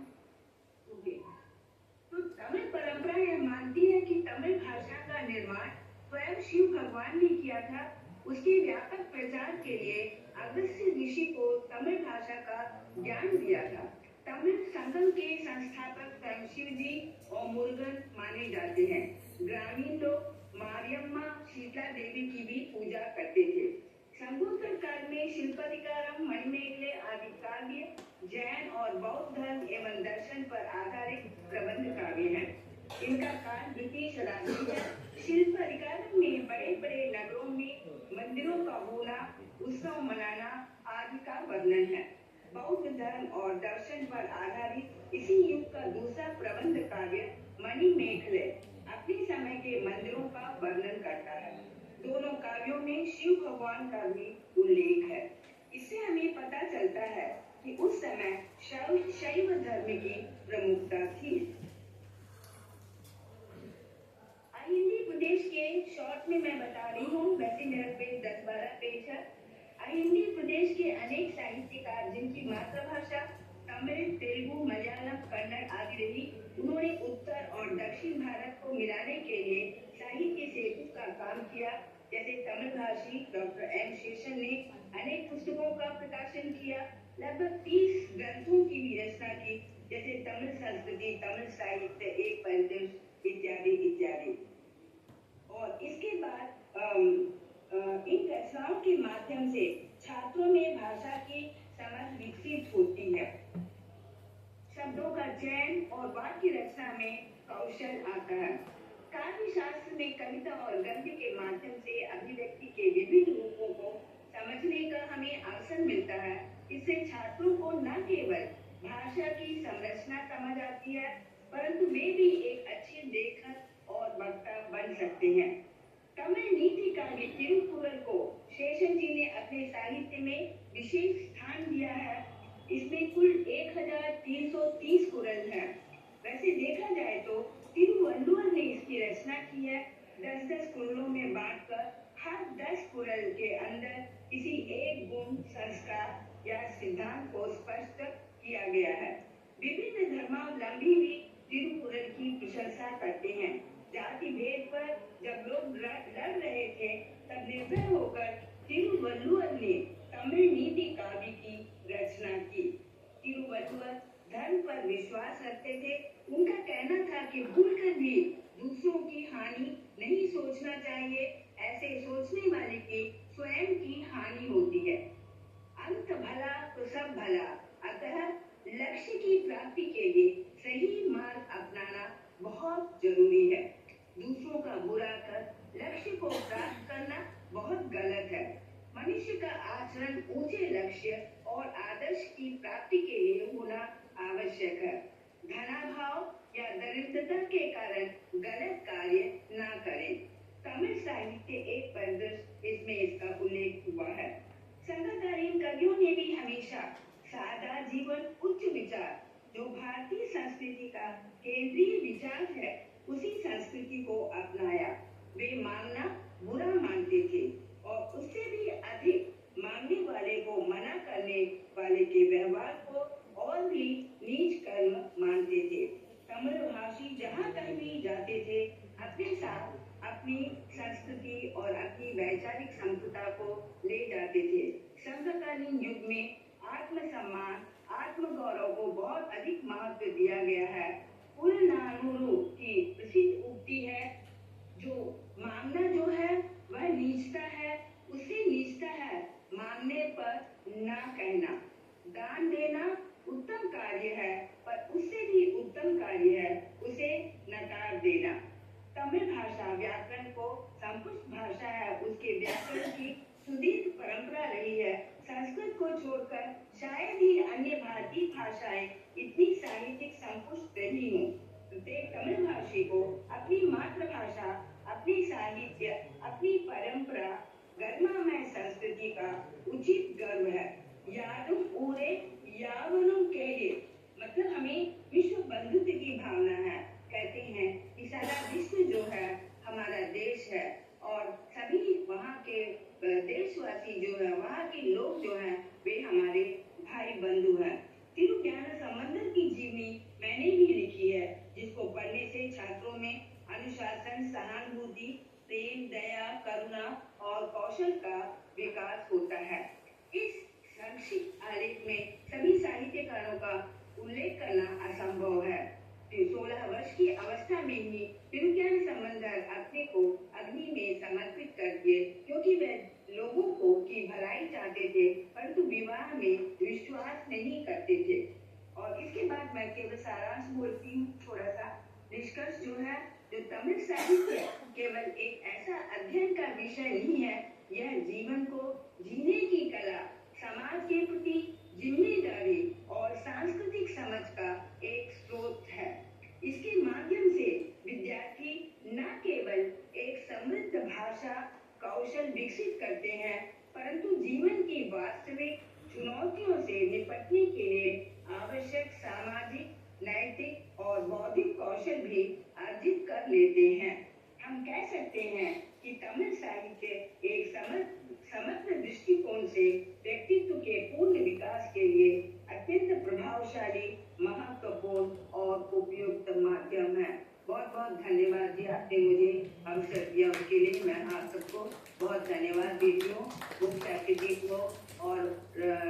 Speaker 5: तो तमिल परंपरा यह मानती है कि तमिल भाषा का निर्माण स्वयं शिव भगवान ने किया था। उसके व्यापक प्रचार के लिए अगस्त्य ऋषि को तमिल भाषा का ज्ञान दिया था। तमिल संगम के संस्थापक स्वयं शिव जी और मुरुगन माने जाते हैं। ग्रामीण लोग मारियम्मा शीतला देवी की भी पूजा करते थे। संगोत्तर काल में शिल्पाधिकारम, मणिमेगले आदि काव्य जैन और बौद्ध धर्म एवं दर्शन पर आधारित प्रबंध काव्य हैं। इनका काल द्वितीय शताब्दी है। शिल्पाधिकारम में बड़े बड़े नगरों में मंदिरों का होना, उत्सव मनाना आदि का वर्णन है। बौद्ध धर्म और दर्शन पर आधारित इसी युग का दूसरा प्रबंध काव्य मणिमेगले अपने समय के मंदिरों का वर्णन करता है। दोनों काव्यों में शिव भगवान का भी उल्लेख है। इससे हमें पता चलता है कि उस समय शैव धर्म की प्रमुखता थी। अहिंदी प्रदेश के शॉर्ट में मैं बता रही हूँ, वैसे मेरा पेज 10-12 पेज है। अहिंदी प्रदेश के अनेक साहित्यकार जिनकी मातृभाषा तमिल, तेलुगु, मलयालम, कन्नड़ आदि रही, उन्होंने उत्तर और दक्षिण भारत को मिलाने के लिए साहित्य सेतु का काम किया। जैसे तमिल भाषी डॉक्टर एम शेषन ने अनेक पुस्तकों का प्रकाशन किया, लगभग 30 ग्रंथों की भी रचना की, जैसे तमिल संस्कृति, तमिल साहित्य, एक पंचदश इत्यादि इत्यादि। और इसके बाद इन रचनाओं के माध्यम से छात्रों में भाषा की समझ विकसित होती है। शब्दों का चयन और वाक्य रचना में कौशल आता है। काल काव्य शास्त्र में कविता और गद्य के माध्यम से अभिव्यक्ति के विभिन्न रूपों को समझने का हमें अवसर मिलता है। इससे छात्रों को न केवल भाषा की संरचना समझ आती है, परंतु वे भी एक अच्छे लेखक और वक्ता बन सकते हैं। तमिल नीति काव्य तिरुकुरल को शेषन जी ने अपने साहित्य में विशेष स्थान दिया है। इसमें कुल 1330 कुरल है। वैसे देखा जाए तो तिरुवल्लुवर ने इसकी रचना की है। 10-10 कुरलों में बांटकर हर 10 कुरल के अंदर किसी एक गुण, संस्कार या सिद्धांत को स्पष्ट किया गया है। विभिन्न धर्मावलंबी भी तिरुकुरल की प्रशंसा करते हैं। जाति भेद पर जब लोग लड़ रहे थे, तब निर्भय होकर तिरुवल्लुवर ने तमिल नीति काव्य की रचना की। तिरुवल्लुवर धर्म पर विश्वास रखते थे। उनका कहना था कि भूलकर भी दूसरों की हानि नहीं सोचना चाहिए। ऐसे सोचने वाले की स्वयं की हानि होती है। अंत भला तो सब भला, अतः लक्ष्य की प्राप्ति के लिए सही मार्ग अपनाना बहुत जरूरी है। दूसरों का बुरा कर लक्ष्य को प्राप्त करना बहुत गलत है। मनुष्य का आचरण ऊंचे लक्ष्य और आदर्श की प्राप्ति के लिए होना आवश्यक है। धनाभाव या दरिद्रता के कारण गलत कार्य न करें। तमिल साहित्य एक परिदृश्य इसमें इसका उल्लेख हुआ है। संगकालीन कवियों ने भी हमेशा सादा जीवन, उच्च विचार, जो भारतीय संस्कृति का केंद्रीय विचार है, उसी संस्कृति को अपनाया। वे मांगना बुरा मानते थे और उससे भी अधिक मांगने वाले को मना करने वाले के व्यवहार को और भी नीच कर्म मानते थे। तमिल भाषी जहाँ कहीं भी जाते थे, अपने साथ अपनी संस्कृति और अपनी वैचारिक संपदा को ले जाते थे। संघकालीन युग में आत्मसम्मान, आत्मगौरव को बहुत अधिक महत्व दिया गया है। पुरनानूरू की प्रसिद्ध उक्ति है, जो मांगना जो है वह नीचता है, उससे नीचता है मांगने पर ना कहना। दान देना उत्तम कार्य है, पर उससे भी उत्तम कार्य है उसे नकार देना। तमिल भाषा व्याकरण को संपुष्ट भाषा है। उसके व्याकरण की सुदीर्घ परंपरा रही है। संस्कृत को छोड़कर शायद ही अन्य भारतीय भाषाएं इतनी साहित्यिक संपुष्ट रही हों। प्रत्येक तमिल भाषी को अपनी मातृभाषा, अपनी साहित्य, अपनी परंपरा, गर्मामय संस्कृति का उचित गर्व है। यादुम ऊरे यावनुम केले, मतलब हमें विश्व बंधुत्व की भावना है। कहते हैं कि सारा विश्व जो है हमारा देश है और सभी वहाँ के देशवासी जो है, वहाँ के लोग जो हैं, वे हमारे भाई बंधु हैं। तिरुज्ञान संबंधर की जीवनी मैंने भी लिखी है, जिसको पढ़ने से छात्रों में अनुशासन, सहानुभूति, प्रेम, दया, करुणा और कौशल का विकास होता है। इस संक्षिप्त आलेख में सभी साहित्यकारों का उल्लेख करना असंभव है। 16 वर्ष की अवस्था में ही तिरुज्ञान संबंधर अपने को अग्नि में समर्पित कर दिए, क्योंकि वे लोगों को की भलाई चाहते थे, परंतु विवाह में विश्वास नहीं करते थे। और इसके बाद मैं केवल सारांश बोलती हूँ थोड़ा सा। निष्कर्ष जो है, जो तमिल साहित्य केवल एक ऐसा अध्ययन का विषय नहीं है, यह जीवन को जीने की कला, समाज के प्रति जिम्मेदारी और सांस्कृतिक समझ का एक स्रोत है। इसके माध्यम से विद्यार्थी न केवल एक समृद्ध भाषा कौशल विकसित करते हैं, परंतु जीवन की वास्तविक चुनौतियों से निपटने के लिए आवश्यक सामाजिक, नैतिक और बौद्धिक कौशल भी अर्जित कर लेते हैं। हम कह सकते हैं कि तमिल साहित्य एक समग्र दृष्टिकोण से व्यक्तित्व के पूर्ण विकास के लिए अत्यंत प्रभावशाली, महत्वपूर्ण और उपयुक्त माध्यम है। बहुत बहुत धन्यवाद जी, आपने मुझे अवसर दिया, उसके लिए मैं आप सबको बहुत धन्यवाद देती हूँ। मुख्य अतिथि को और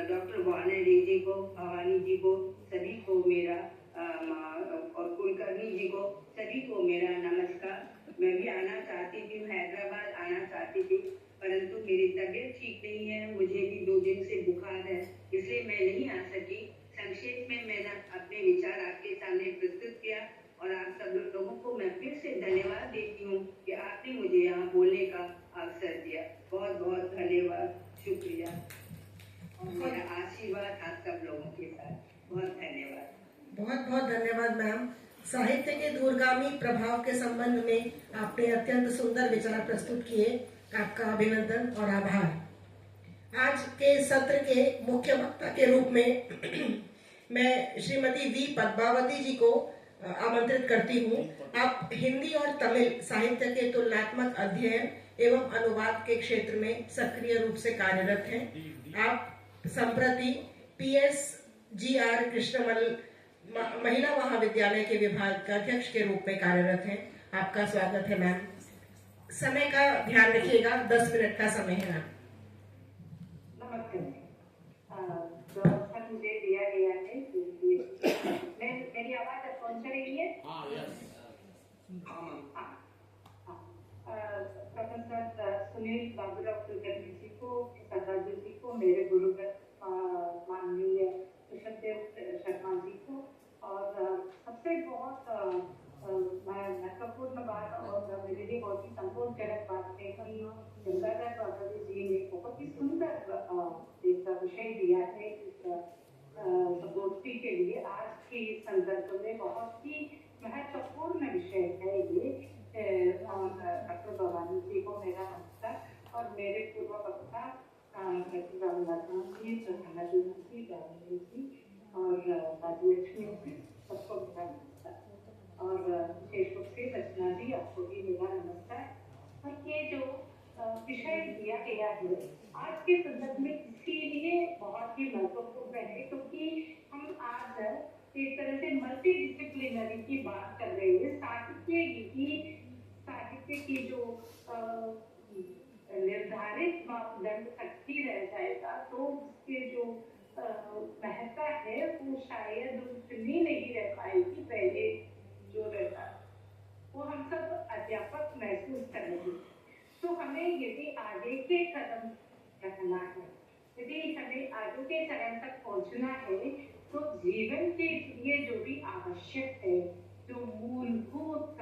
Speaker 5: डॉक्टर वानरेड्डी जी को, भवानी जी को, सभी को मेरा और कुलकर्णी जी को, सभी को मेरा नमस्कार। मैं भी आना चाहती थी, हैदराबाद आना चाहती थी, परंतु मेरी तबीयत ठीक नहीं है, मुझे भी 2 दिन से बुखार है, इसलिए मैं नहीं आ सकी। संक्षेप में मैंने अपने विचार आपके सामने प्रस्तुत किया और आप सब लोगों को मैं फिर से धन्यवाद देती हूँ
Speaker 2: बहुत बहुत धन्यवाद मैम। साहित्य के दूरगामी प्रभाव के संबंध में आपने अत्यंत सुंदर विचार प्रस्तुत किए। आपका अभिनंदन और आभार। आज के सत्र के मुख्य वक्ता के रूप में मैं श्रीमती वी पद्मावती जी को आमंत्रित करती हूँ। आप हिंदी और तमिल साहित्य के तुलनात्मक अध्ययन एवं अनुवाद के क्षेत्र में सक्रिय रूप से कार्यरत हैं। आप संप्रति PSGR कृष्णमल महिला महाविद्यालय के विभाग का अध्यक्ष के रूप में कार्यरत हैं। आपका स्वागत है मैम। समय का ध्यान रखिएगा, 10 मिनट का समय है मैम।
Speaker 6: नमस्ते। जो अवसर मुझे दिया गया है, मेरी आवाज अब पहुंच रही है? प्रोफेसर सुनील बाबूराव कुलकर्णी जी को, सरदार जी को, मेरे गुरुगत माननीय ऋषभदेव शर्मा जी को, और सबसे बहुत महत्वपूर्ण बात और मेरे लिए बहुत ही संतोषजनक बात है कि गंगाधर बाबा जी ने बहुत ही सुंदर एक विषय दिया है इस संगोष्ठी के लिए। आज के संदर्भ में बहुत ही महत्वपूर्ण विषय है ये। और डॉक्टर भवानी जी को मेरा नमस्कार और मेरे पूर्व वक्ता जी, प्रसन्ना जी, और राजलक्ष्मी जी, सबको मेरा नमस्कार। और विशेष रूप से रचना जी, आपको भी मेरा नमस्कार। और ये जो विषय दिया गया है आज के संदर्भ में इसीलिए बहुत ही महत्वपूर्ण है क्योंकि हम आज एक तरह से मल्टी डिसिप्लिनरी की बात कर रहे हैं। साहित्य की जो निर्धारित मापदंड तक ही रह जाएगा तो उसके जो महत्ता है वो शायद उतनी नहीं रह पाएगी पहले जो रहता। वो हम सब अध्यापक महसूस कर रहे हैं। तो हमें यदि आगे के कदम रखना है, यदि हमें आगे के चरण तक पहुंचना है तो जीवन के लिए जो भी आवश्यक है, जो मूलभूत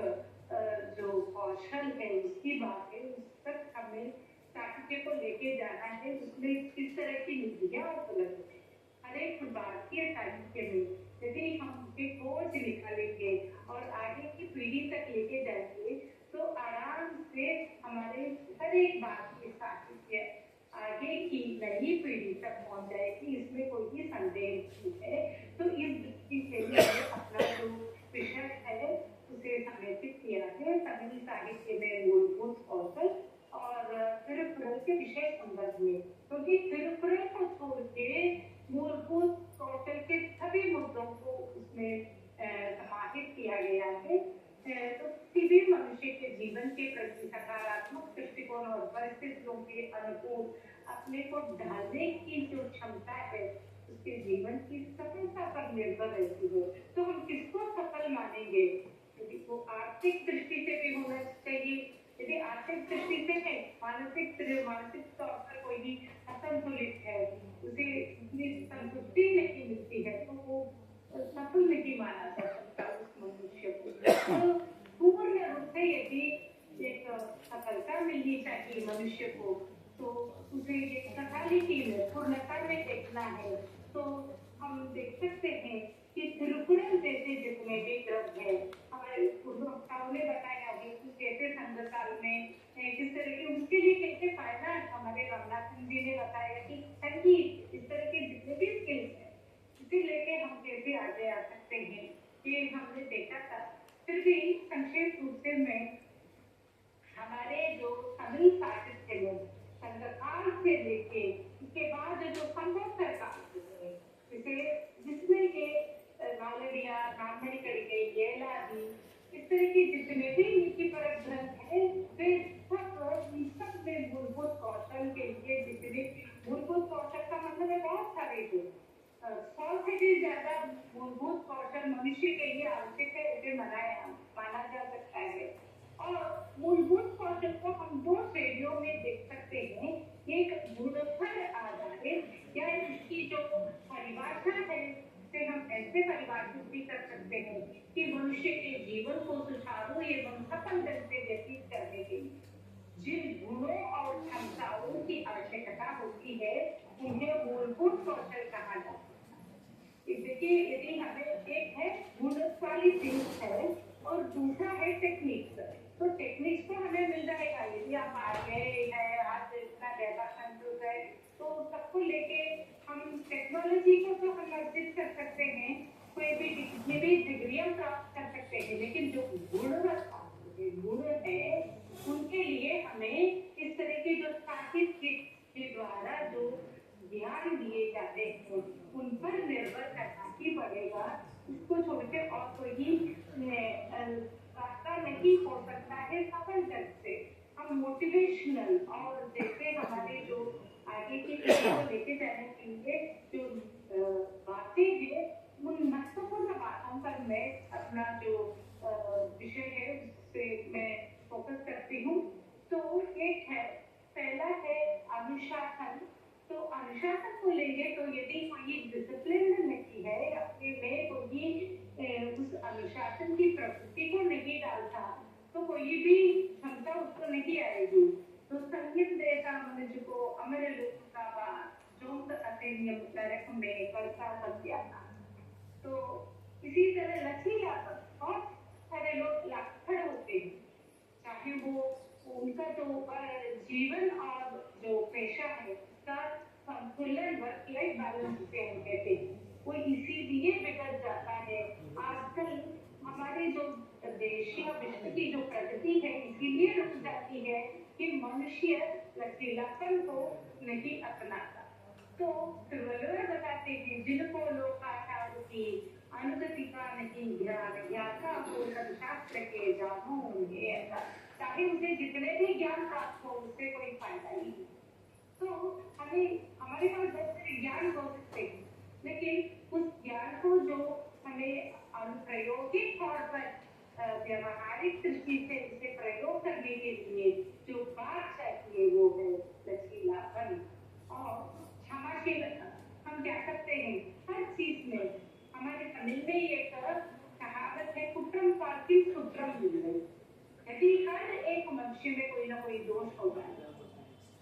Speaker 6: जो कौशल है उसकी बात है, उस तक हमें साहित्य को लेके जाना है। उसमें किस तरह की नीतियाँ उपलब्ध है हर एक भारतीय साहित्य में, यदि हम उनके खोज निकालेंगे और आगे की पीढ़ी तक लेके जाएंगे तो आराम से हमारे हर एक भारतीय साहित्य आगे की नई पीढ़ी तक पहुंच जाएगी। इसमें कोई भी संदेह नहीं है। तो इस दृष्टि से अपना जो विषय है उसे समेकित किया है तमिल साहित्य में मूलभूत कौशल और तिरुकुरल के विषय संदर्भ में, क्योंकि तिरुकुरल को छोड़ के मूलभूत कौशल के सभी मुद्दों को उसमें समाहित किया गया है। तो किसी भी मनुष्य के जीवन के प्रति सकारात्मक दृष्टिकोण और परिस्थितियों के अनुकूल अपने को ढालने की जो क्षमता है उसके जीवन की सफलता पर निर्भर रहती है। तो हम किसको सफल मानेंगे? यदि वो आर्थिक दृष्टि से भी होना चाहिए, यदि आर्थिक दृष्टि से है, मानसिक तौर पर कोई भी असंतुलित है, उसे इतनी संतुष्टि नहीं मिलती है तो वो सफल नहीं माना जा सकता उस मनुष्य को। तो पूर्ण रूप से यदि एक सफलता मिलनी चाहिए मनुष्य को तो उसे एक टोटलिटी में, पूर्णता में देखना है। तो हम देख सकते हैं कि तिरुकुरल जैसे जितने भी ग्रंथ है, हमारे पूर्ववक्ताओं ने बताया है कि कैसे संघकाल में किस तरह के उनके लिए कैसे फायदा। हमारे रघुनाथन जी ने बताया कि संगीत, इस तरह के जितने भी स्किल्स है इसे लेके हम कैसे आगे आ सकते हैं, ये हमने देखा था। फिर भी संक्षेप रूप से मैं हमारे जो तमिल साहित्य में संघकाल से लेके उसके बाद जो संवत्सर काल जिसमें ये नालड़िया, ब्राह्मणी कड़िके, येलादी, इस तरह के जितने भी नीतिपरक ग्रंथ हैं वे सब में मूलभूत कौशल के लिए जितने मूलभूत कौशल का मतलब है बहुत सारे थे, 100 से भी ज्यादा मूलभूत कौशल मनुष्य के लिए आवश्यक है इसे माना जा सकता है। और मूलभूत कौशल को हम 2 श्रेणियों में देख सकते हैं। एक गुणपर आधारित या इसकी जो परिभाषा है उसे हम ऐसे परिभाषित भी कर सकते हैं कि मनुष्य के जीवन को सुचारू एवं सफल ढंग से व्यतीत करने के लिए जिन गुणों और क्षमताओं की आवश्यकता होती है उन्हें मूलभूत कौशल कहा जाता है। देखिए, यदि हमें एक है वाली थिंग्स है और दूसरा है टेक्निक्स। तो टेक्निक्स तो हमें मिल जाएगा, यदि आप आगे है, आज इतना डेटा कंप्यूटर है, तो सबको लेके हम टेक्नोलॉजी को तो हम अर्जित कर सकते हैं, कोई भी जितनी भी डिग्रियां प्राप्त कर सकते हैं, लेकिन जो गुण है उनके लिए हमें इस तरह के जो साहित्य के द्वारा जो ज्ञान दिए जाते हैं उन पर निर्भर करना ही पड़ेगा। इसको छोड़ के और कोई रास्ता नहीं हो सकता है सफल जग से। हम मोटिवेशनल और जैसे हमारे जो आगे की पीढ़ी को लेके जाने के लिए जो बातें हैं उन महत्वपूर्ण बातों पर मैं अपना जो विषय है उससे मैं फोकस करती हूँ। तो एक है, पहला है अनुशासन। तो अनुशासन को लेंगे तो यदि कोई डिसिप्लिन नहीं है अपने में, कोई उस अनुशासन की प्रवृत्ति को नहीं डालता, तो कोई भी क्षमता उसको नहीं आएगी। तो संगीत देता मनुष्य को अमर लोक का जोत असेनियम नरक में करता सत्याना। तो इसी तरह लचीलापन, बहुत सारे लोग लाखड़ होते हैं, चाहे वो उनका जो जीवन और जो पेशा है उसका संतुलन, वर्क लाइफ बैलेंस जिसे हम कहते हैं, वो इसीलिए बिगड़ जाता है। आजकल हमारे जो देश या विश्व की जो प्रगति है इसीलिए रुक जाती है कि मनुष्य लचीलापन को नहीं अपनाता। तो त्रिवल्लुवर बताते हैं, जिनको लोग आचार्य की अनुगति का नहीं ज्ञान, ज्ञाता हो शास्त्र के जानो उन्हें ऐसा, चाहे उसे जितने भी ज्ञान प्राप्त हो उससे कोई फायदा नहीं। तो हमें हमारे पास बहुत सारे ज्ञान हो सकते हैं, लेकिन उस ज्ञान को जो हमें अनुप्रयोगिक तौर पर व्यवहारिक दृष्टि से उसे प्रयोग करने के लिए जो बात चाहिए वो है लचीलापन और क्षमाशीलता। हम क्या करते हैं हर चीज में, हमारे तमिल में एक कहावत है, कुट्रम पार्टी सुट्रम मिले। यदि हर एक मनुष्य में कोई ना कोई दोष होगा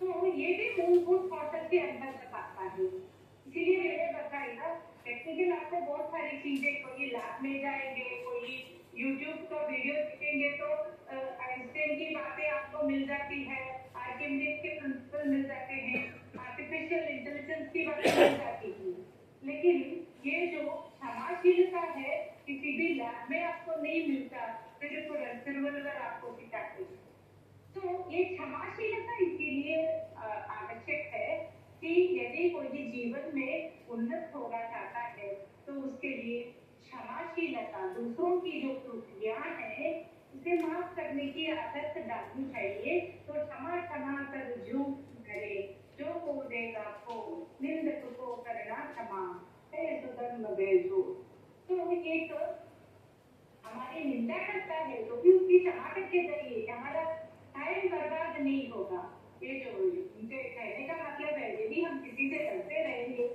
Speaker 6: तो ये भी मूलभूत कौशल के अंतर्गत आता है। इसीलिए मैंने बताया टेक्निकल आपको बहुत सारी चीजें, कोई लैब में जाएंगे, कोई यूट्यूब का वीडियो देखेंगे तो आइंस्टाइन की बातें आपको मिल जाती है, आर्किमिडीज के प्रिंसिपल मिल जाते हैं, आर्टिफिशियल इंटेलिजेंस की बातें मिल जाती है। लेकिन ये जो क्षमाशीलता है किसी भी लैब में आपको नहीं मिलता, त्रिवल्लुवर आपको सिखाते हैं। तो ये क्षमाशीलता इसीलिए आवश्यक है कि यदि कोई भी जीवन में उन्नत होना चाहता है तो उसके लिए क्षमाशीलता, दूसरों की जो त्रुटियां हैं उसे माफ करने की आदत डालनी चाहिए। तो क्षमा क्षमा कर जो करे, जो को देगा को निंदक को करना क्षमा है सुधर्म भेजो। तो एक हमारी निंदा करता है तो भी उसकी क्षमा करके जाइए, हमारा टाइम बर्बाद नहीं होगा। ये जो उनके कहने का मतलब है, यदि हम किसी से लड़ते रहेंगे,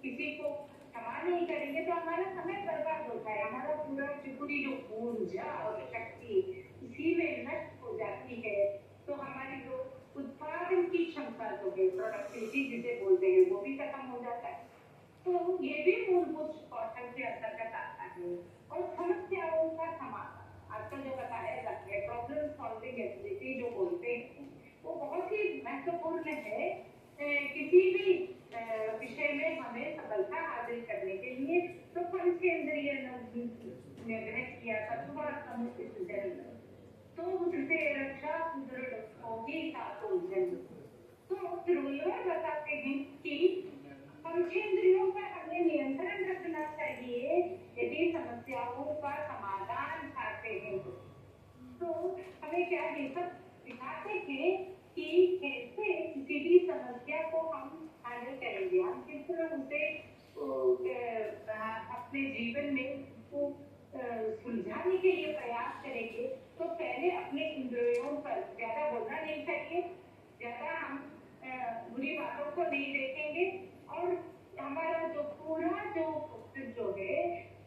Speaker 6: किसी को क्षमा नहीं करेंगे तो हमारा समय बर्बाद होता है, हमारा पूरी जो ऊर्जा और शक्ति इसी में नष्ट हो जाती है। तो हमारी जो उत्पादन की क्षमता जो है, प्रोडक्टिविटी जिसे बोलते हैं, वो भी खत्म हो जाता है। तो ये भी मूलभूत कौशल के अंतर्गत आता है। और समस्याओं का समाधान आजकल जो बताया जाता है, प्रॉब्लम सॉल्विंग एबिलिटी जो बोलते हैं, वो बहुत ही महत्वपूर्ण है। किसी भी विषय में हमें सफलता हासिल करने के लिए तो पंचेंद्रिय निर्णय किया तो उससे रक्षा सुदृढ़ होगी सातों जन्म। तो त्रिवल्लुवर बताते हैं कि पंचेंद्रियों पर हमें नियंत्रण रखना चाहिए यदि समस्याओं का समाधान चाहते हैं। तो हमें क्या ये सब सिखाते हैं कि कैसे किसी भी समस्या को हम हैंडल करेंगे, हम किस तरह उसे अपने जीवन में उसको सुलझाने के लिए प्रयास करेंगे। तो पहले अपने इंद्रियों पर ज्यादा बोलना नहीं चाहिए, ज्यादा हम बुरी बातों को नहीं देखेंगे और हमारा जो पूरा जो फोकस जो है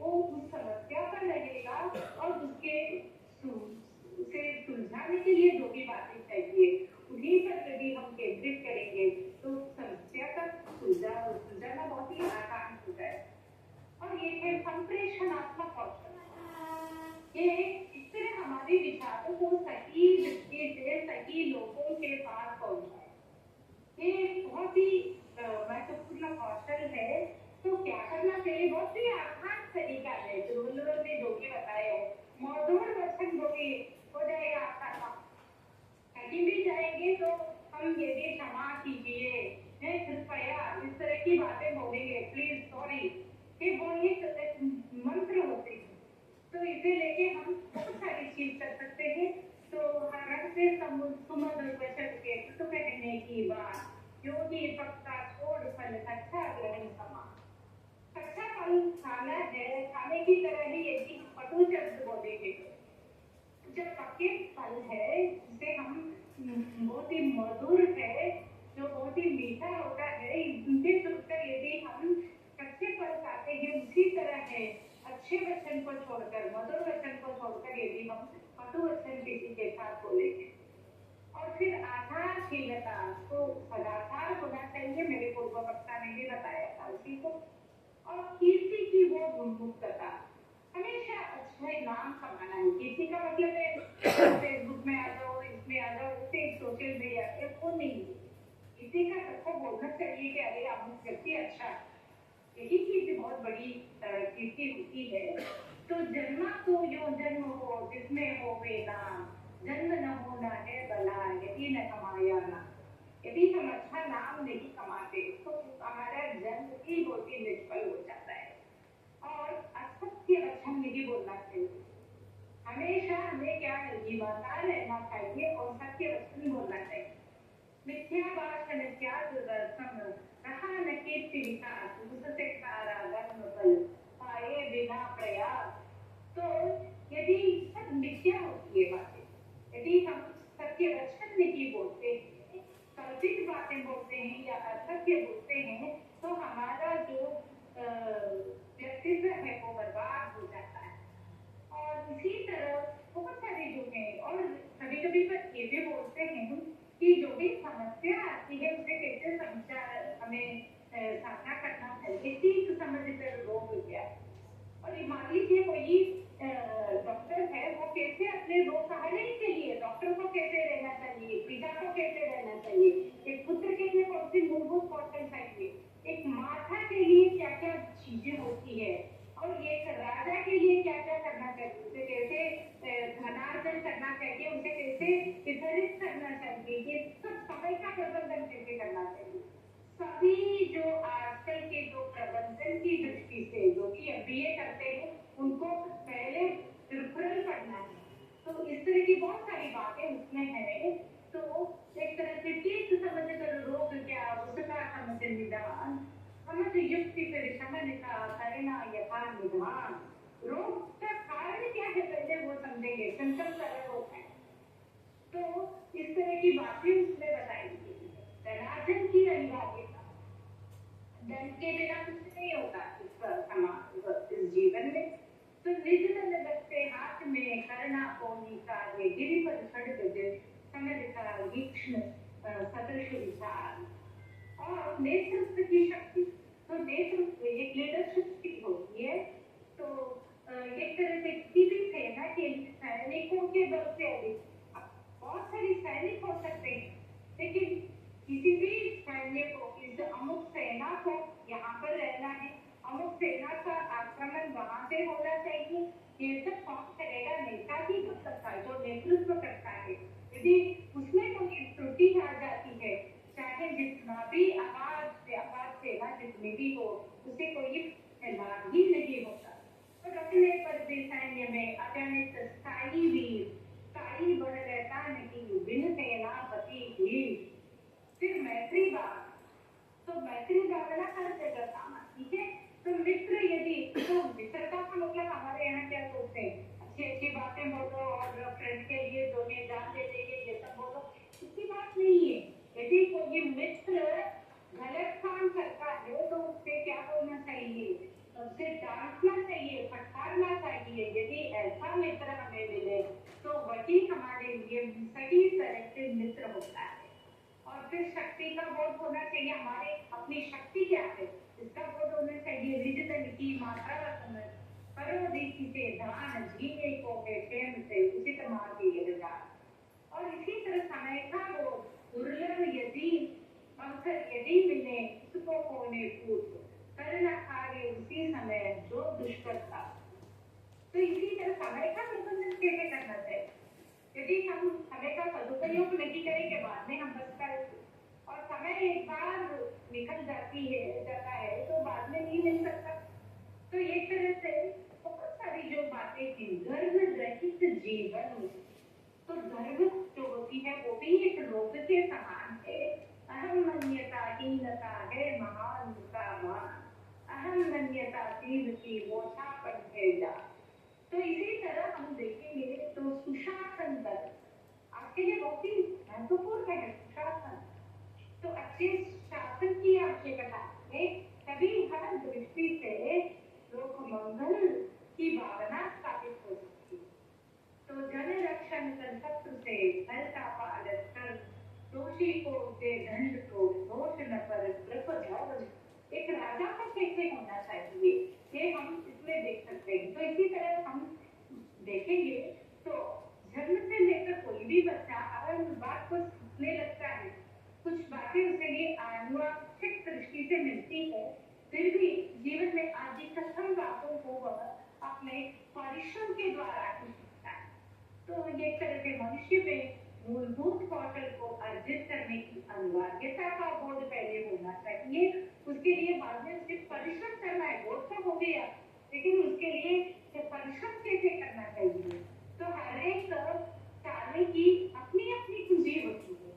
Speaker 6: वो उस समस्या पर लगेगा और उसे सुलझाने के लिए जो भी बातें चाहिए उन्हीं पर यदि हम केंद्रित करेंगे तो समस्या का सुलझाना बहुत ही आसान होता है। और ये है संप्रेषणात्मक कौशल। ये इस तरह हमारे विचारों को सही दृष्टि से सही लोगों के पास पहुंचाए। ये बहुत ही महत्वपूर्ण कौशल है। तो क्या करना चाहिए? बहुत ही आसान तरीका है जो उन्होंने जो भी बताया है। मधुर वचन बोलिए, हो जाएगा आपका काम। कहीं भी जाएंगे तो हम ये भी क्षमा कीजिए, कृपया, इस तरह की बातें बोलेंगे, प्लीज, सॉरी, ये बोलने मंत्र होते हैं। तो इसे लेके हम बहुत सारी चीज कर सकते हैं। तो हर से सुमधुर वचन के तो कहने की बात, योगी पक्का छोड़ फल अच्छा ग्रहण समा। अच्छा फल खाना है, खाने की तरह ही यदि पटु शब्द बोलेंगे, जब पक्के फल है जिसे हम बहुत ही मधुर है, जो बहुत ही मीठा होता है, इनसे सुनकर यदि हम कच्चे फल खाते हैं, उसी तरह है अच्छे वचन को छोड़कर, मधुर वचन को छोड़कर यदि हम पटु वचन किसी के साथ बोलेंगे। और फिर आधारशीलता, तो सदाचार होना चाहिए, मेरे पूर्व वक्ता ने भी बताया था उसी को। और कीर्ति की वो गुणवत्ता, हमेशा अच्छे नाम कमाना है। कीर्ति का मतलब है फेसबुक में आ जाओ, इसमें आ जाओ, उसे सोशल मीडिया पे, वो नहीं है। किसी का सबको बोलना चाहिए कि अरे अमुक व्यक्ति अच्छा है, यही चीज बहुत बड़ी कीर्ति होती है। तो जन्मा तो यो जन्म हो जिसमें हो नाम, जन्म न होना है भला यदि न कमाया ना। यदि हम अच्छा नाम नहीं कमाते तो हमारा जन्म ही बहुत ही निष्फल हो जाता है। और असत्य वचन नहीं बोलना चाहिए। हमेशा हमें क्या है, ईमानदार रहना चाहिए और सत्य वचन बोलना चाहिए। मिथ्या भाषण क्या दुर्दर्शन, रहा न कीर्ति विकास, उससे सारा धर्म बल पाए बिना प्रयास। तो यदि सब मिथ्या होती है बातें, यदि हम सत्य वचन नहीं बोलते हैं, कल्पित बातें बोलते हैं या असत्य बोलते हैं, तो हमारा जो व्यक्तित्व है वो बर्बाद हो जाता है। और इसी तरह बहुत सारी जो है, और कभी कभी पर ये भी बोलते हैं कि जो भी समस्या आती है उसे कैसे समझा हमें सामना करना चाहिए, सीख समझ कर रोग क्या। और मान लीजिए कोई डॉक्टर है, वो कैसे अपने रोग सहारे के लिए, डॉक्टर को कैसे रहना चाहिए, पिता को कैसे रहना चाहिए, एक पुत्र के लिए कौन सी मूलभूत कौशल चाहिए, एक माता के लिए क्या क्या चीजें होती है, और एक राजा के लिए क्या क्या करना चाहिए, उसे कैसे धनार्जन करना चाहिए, उसे कैसे वितरित करना चाहिए, ये सब समय का प्रबंधन कैसे करना चाहिए। सभी जो आजकल के जो प्रबंधन की दृष्टि से जो भी MBA करते हैं, उनको पहले रिफरल पढ़ना है। तो इस तरह की बहुत सारी बातें उसमें है। तो एक तरह से ठीक समझ कर रोग क्या, उसका समझ निदान, समझ युक्ति फिर समझ का करना यथा निदान। रोग का कारण क्या है पहले वो समझेंगे, सिम्टम सरल होता है। तो इस तरह की बातें उसमें बताई गई है। धनार्जन की अनिवार्यता, धन के बिना कुछ नहीं होता इस समाज, इस जीवन में। तो निज धन लगते हाथ में, करना कोई कार्य, गिरि पर चढ़ गए समझ का तीक्ष्ण सदृश विचार। और नेतृत्व की शक्ति, तो नेतृत्व एक लीडरशिप की होती है। तो एक तरह से किसी भी सेना के सैनिकों के बल से अधिक बहुत सारी सैनिक हो सकते हैं, लेकिन किसी भी सैन्य को, इस अमुक सेना को यहाँ पर रहना है, अमुक सेना का आक्रमण वहां से होना चाहिए, ये सब कौन करेगा? नेता ही कर सकता है, जो नेतृत्व करता है। यदि उसमें कोई त्रुटि आ जाती है, चाहे जितना भी आवाज सेना जितनी भी हो, उसे कोई लाभ ही नहीं होता। तो रखने पर भी सैन्य में अगणित स्थायी वीर, स्थायी बढ़ रहता नहीं, बिन सेनापति वीर। फिर मैत्री भाव, तो मैत्री भावना हर जगह काम आती है। तो मित्र यदि, तो मित्रता का मतलब हमारे यहाँ क्या सोचते हैं, अच्छी अच्छी बातें बोलो और फ्रेंड के लिए दोनों जान दे देंगे, ये सब बोलो, इसकी बात नहीं है। यदि कोई मित्र गलत काम करता है तो उससे क्या बोलना चाहिए? उससे डांटना चाहिए, फटकारना चाहिए। यदि ऐसा मित्र हमें मिले तो वही हमारे लिए सही तरह से मित्र होता है। और फिर शक्ति का बोध होना चाहिए, हमारे अपनी शक्ति क्या है इसका बोध होना चाहिए। निज धन की मात्रा का समझ, करो रीति से दान जीने को है दुष्कर था। तो इसी तरह समय का प्रबंधन कैसे करना चाहिए? यदि हम समय का सदुपयोग नहीं करेंगे, बाद में हम बचता है और समय एक बार निकल जाता है तो बाद में नहीं मिल सकता। तो एक तरह से बहुत सारी जो बातें थी, गर्भ रहित जीवन, तो गर्भ जो होती है वो भी एक रोग के समान है। अहम मन्यता हीनता है महान का मान, अहम मन्यता जीव की बोझा पंथे जा। तो इसी तरह हम देखेंगे तो सुशासन दल आपके लिए बहुत ही महत्वपूर्ण है। सुशासन तो अच्छे शासन की आवश्यकता है, तभी हर दृष्टि से लोक मंगल की भावना स्थापित हो सकती है। तो जन रक्षण कर शत्रु से धन का पालन कर, दोषी को दे दंड को दोष न पर कृप जाओ। एक राजा का कैसे होना चाहिए ये हम इसमें देख सकते हैं। तो इसी तरह हम देखेंगे तो जन्म से लेकर कोई भी बच्चा अगर उस बात को सीखने लगता है, कुछ बातें उसके लिए आनुवंशिक दृष्टि से मिलती है, फिर भी जीवन में अधिकतम बातों को वह अपने परिश्रम के द्वारा ही सीखता है। तो एक तरह से मनुष्य में मूलभूत कौशल को अर्जित करने की अनिवार्यता का बोध पहले होना चाहिए। उसके लिए बाद में सिर्फ परिश्रम करना है, बोध तो हो गया, लेकिन उसके लिए परिश्रम कैसे करना चाहिए। तो हर एक कार्य की अपनी अपनी कुंजी होती है,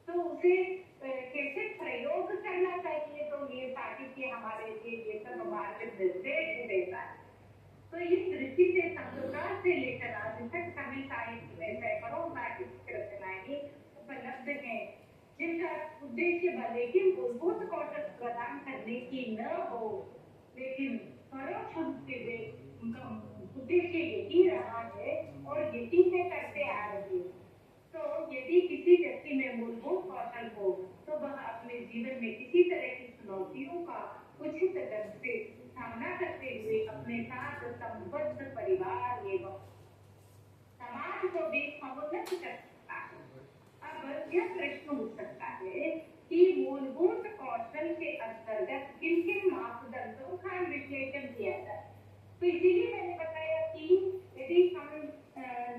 Speaker 6: तो उसे कैसे प्रयोग करना चाहिए, तो ये साहित्य हमारे लिए ये सब मार्गदर्शन देता है। तो इस दृष्टि से संस्कृत से लेकर आज तक सभी साहित्य में सैकड़ों साहित्यिक रचनाएं उपलब्ध हैं, जिनका उद्देश्य भले ही मूलभूत कौशल प्रदान करने की न हो, लेकिन परोक्ष रूप से उनका उद्देश्य यही रहा है और यही से करते आ रहे हैं। तो यदि किसी व्यक्ति में मूलभूत कौशल हो तो वह अपने जीवन में किसी तरह की चुनौतियों का उचित ढंग से सामना करते हुए अपने साथ संबद्ध परिवार एवं समाज को भी समुन्नत कर सकता है। अब यह प्रश्न उठ सकता है कि मूलभूत कौशल के अंतर्गत किन किन मापदंडों का विश्लेषण किया जाए। तो इसीलिए मैंने बताया कि यदि हम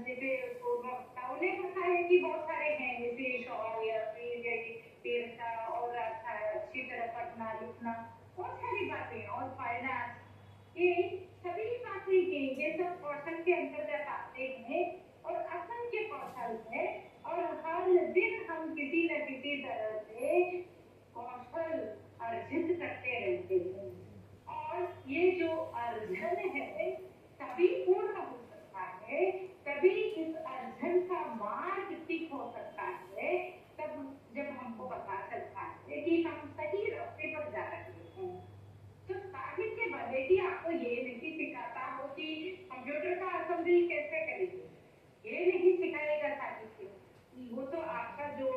Speaker 6: जैसे वक्ताओं ने बताया कि बहुत सारे हैं, जैसे शौर्य, वीरता और अच्छी तरह पढ़ना लिखना, बहुत सारी बातें और फाइनेंस, ये सभी बातें ये सब कौशल के अंतर्गत आते हैं और असंख्य कौशल है और हर दिन हम किसी न किसी तरह से कौशल अर्जित करते रहते हैं और ये जो अर्जन है तभी पूर्ण हो सकता है, तभी इस अर्जन का मार्ग ठीक हो सकता है, तब जब हमको पता चलता है कि हम सही रास्ते पर जा रहे हैं। तो साहित्य भले ही आपको ये नहीं सिखाता हो कि कंप्यूटर का असेंबली कैसे करेंगे, ये नहीं सिखाएगा साहित्य, वो तो आपका जो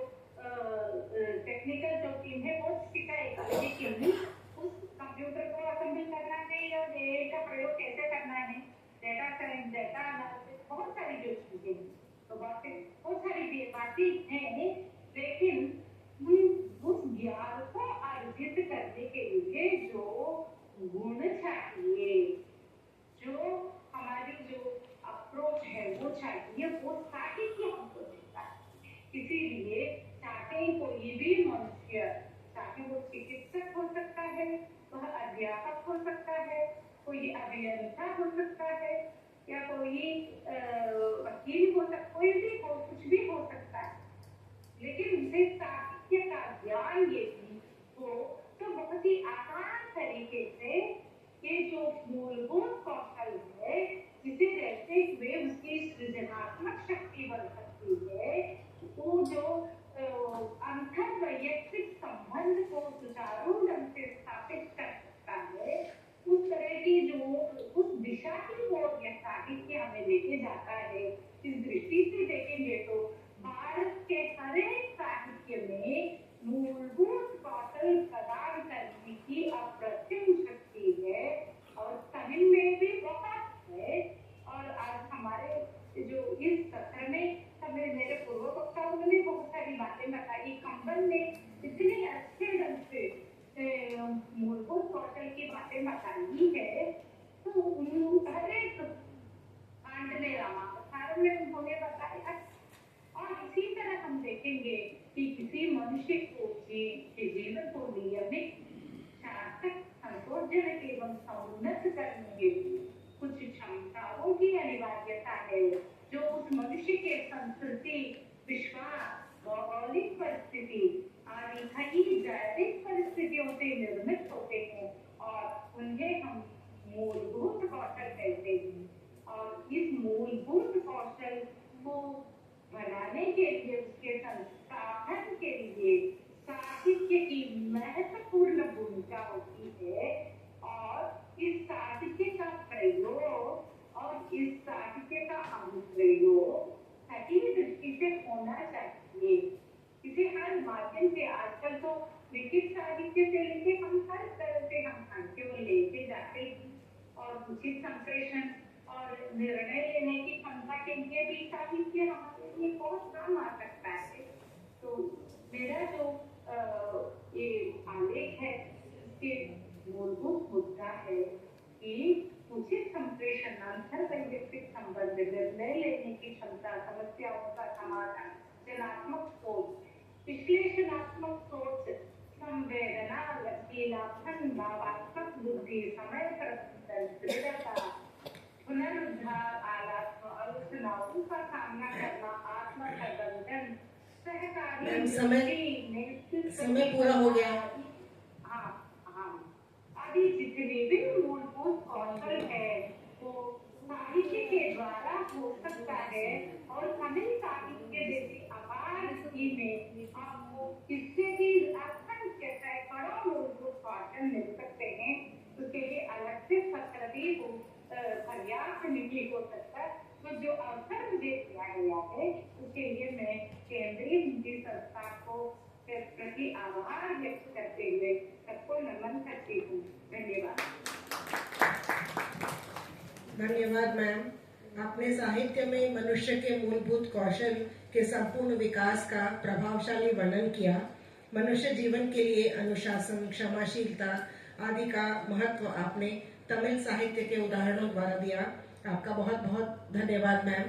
Speaker 6: टेक्निकल जो टीम है वो सिखाएगा, लेकिन उस कंप्यूटर को असेंबल करना है या एआई का प्रयोग कैसे करना है, डेटा साइंस, डेटा एनालिसिस, बहुत सारी जो चीजें हैं, तो बहुत सारी बातें हैं, लेकिन उस ज्ञान को अर्जित करने के लिए जो गुण चाहिए, जो हमारी जो अप्रोच है वो चाहिए, वो साहित्य हमको देता है। इसीलिए चाहे कोई भी मनुष्य, चाहे वो चिकित्सक हो सकता है, वह अध्यापक हो सकता है, कोई अभियंता हो सकता है या कोई वकील हो सकता, कोई भी हो, कुछ भी हो सकता है, लेकिन उसे साहित्य का ज्ञान यदि हो तो बहुत ही आसान तरीके से ये जो मूलभूत कौशल है, जिसे रहते हुए उसकी सृजनात्मक शक्ति बढ़ सकती है, वो जो अंतर वैयक्तिक संबंध को सुचारू ढंग से स्थापित कर सकता है, उस तरह की जो उस दिशा की ओर यह साहित्य हमें लेके जाता है। इस दृष्टि से देखेंगे तो भारत के हर एक साहित्य में मूलभूत कौशल प्रदान करने की अप्रतिम शक्ति समुन्नत करने के लिए कुछ क्षमताओं की अनिवार्यता है जो उस मनुष्य के संस्कृति, विश्वास, भौगोलिक परिस्थिति आदि कई जैविक परिस्थितियों से निर्मित होते हैं और उन्हें हम मूलभूत कौशल कहते हैं। और इस मूलभूत कौशल को बनाने के लिए, उसके संस्थापन के लिए साहित्य की महत्वपूर्ण भूमिका होती है। और इस साहित्य का प्रयोग और इस साहित्य का अनुप्रयोग सही दृष्टि से होना चाहिए। इसे हर माध्यम से, आजकल तो लिखित साहित्य से लेके हम हर तरह से हम साहित्य को लेके जाते हैं और उचित संप्रेषण और निर्णय लेने की क्षमता के लिए भी साहित्य हमारे लिए बहुत काम आ सकता है। तो मेरा जो ये आलेख है इसके मूलभूत मुद्दा है कि उचित संप्रेषण, अंतर वैयक्तिक संबंध, निर्णय लेने की क्षमता, समस्याओं का समाधान, रचनात्मक सोच, विश्लेषणात्मक सोच, संवेदना, लचीलापन, भावात्मक बुद्धि, समय प्रबंधन, दृढ़ता, पुनरुद्धार, आलोचनाओं का सामना करना, आत्म प्रबंधन, सहकारी,
Speaker 2: समय पूरा हो गया।
Speaker 6: आदि जितने भी मूलभूत कौशल है वो साहित्य के द्वारा हो सकता है। और हमें साहित्य जैसी अपार में आपको इससे भी असंख्य सैकड़ों मूलभूत कौशल मिल सकते हैं। उसके लिए अलग से सत्र भी पर्याप्त नहीं हो सकता। तो जो अवसर मुझे दिया गया है उसके लिए मैं केंद्रीय हिंदी संस्था को प्रति आभार व्यक्त करते हुए सबको नमन करती हूँ। धन्यवाद।
Speaker 2: धन्यवाद मैम। आपने साहित्य में मनुष्य के मूलभूत कौशल के संपूर्ण विकास का प्रभावशाली वर्णन किया। मनुष्य जीवन के लिए अनुशासन, क्षमाशीलता आदि का महत्व आपने तमिल साहित्य के उदाहरणों द्वारा दिया। आपका बहुत बहुत धन्यवाद मैम।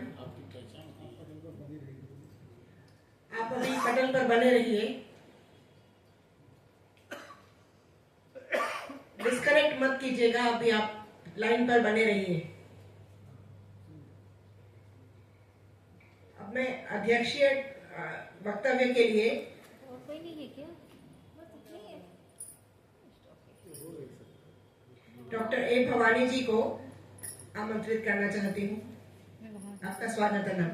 Speaker 2: आप अभी पटल पर बने रहिए। डिस्कनेक्ट मत कीजिएगा, अभी आप लाइन पर बने रहिए। अब मैं अध्यक्षीय वक्तव्य के लिए
Speaker 4: कोई नहीं है क्या?
Speaker 2: डॉक्टर ए भवानी जी को आमंत्रित करना चाहती हूँ। आपका स्वागत है मैम।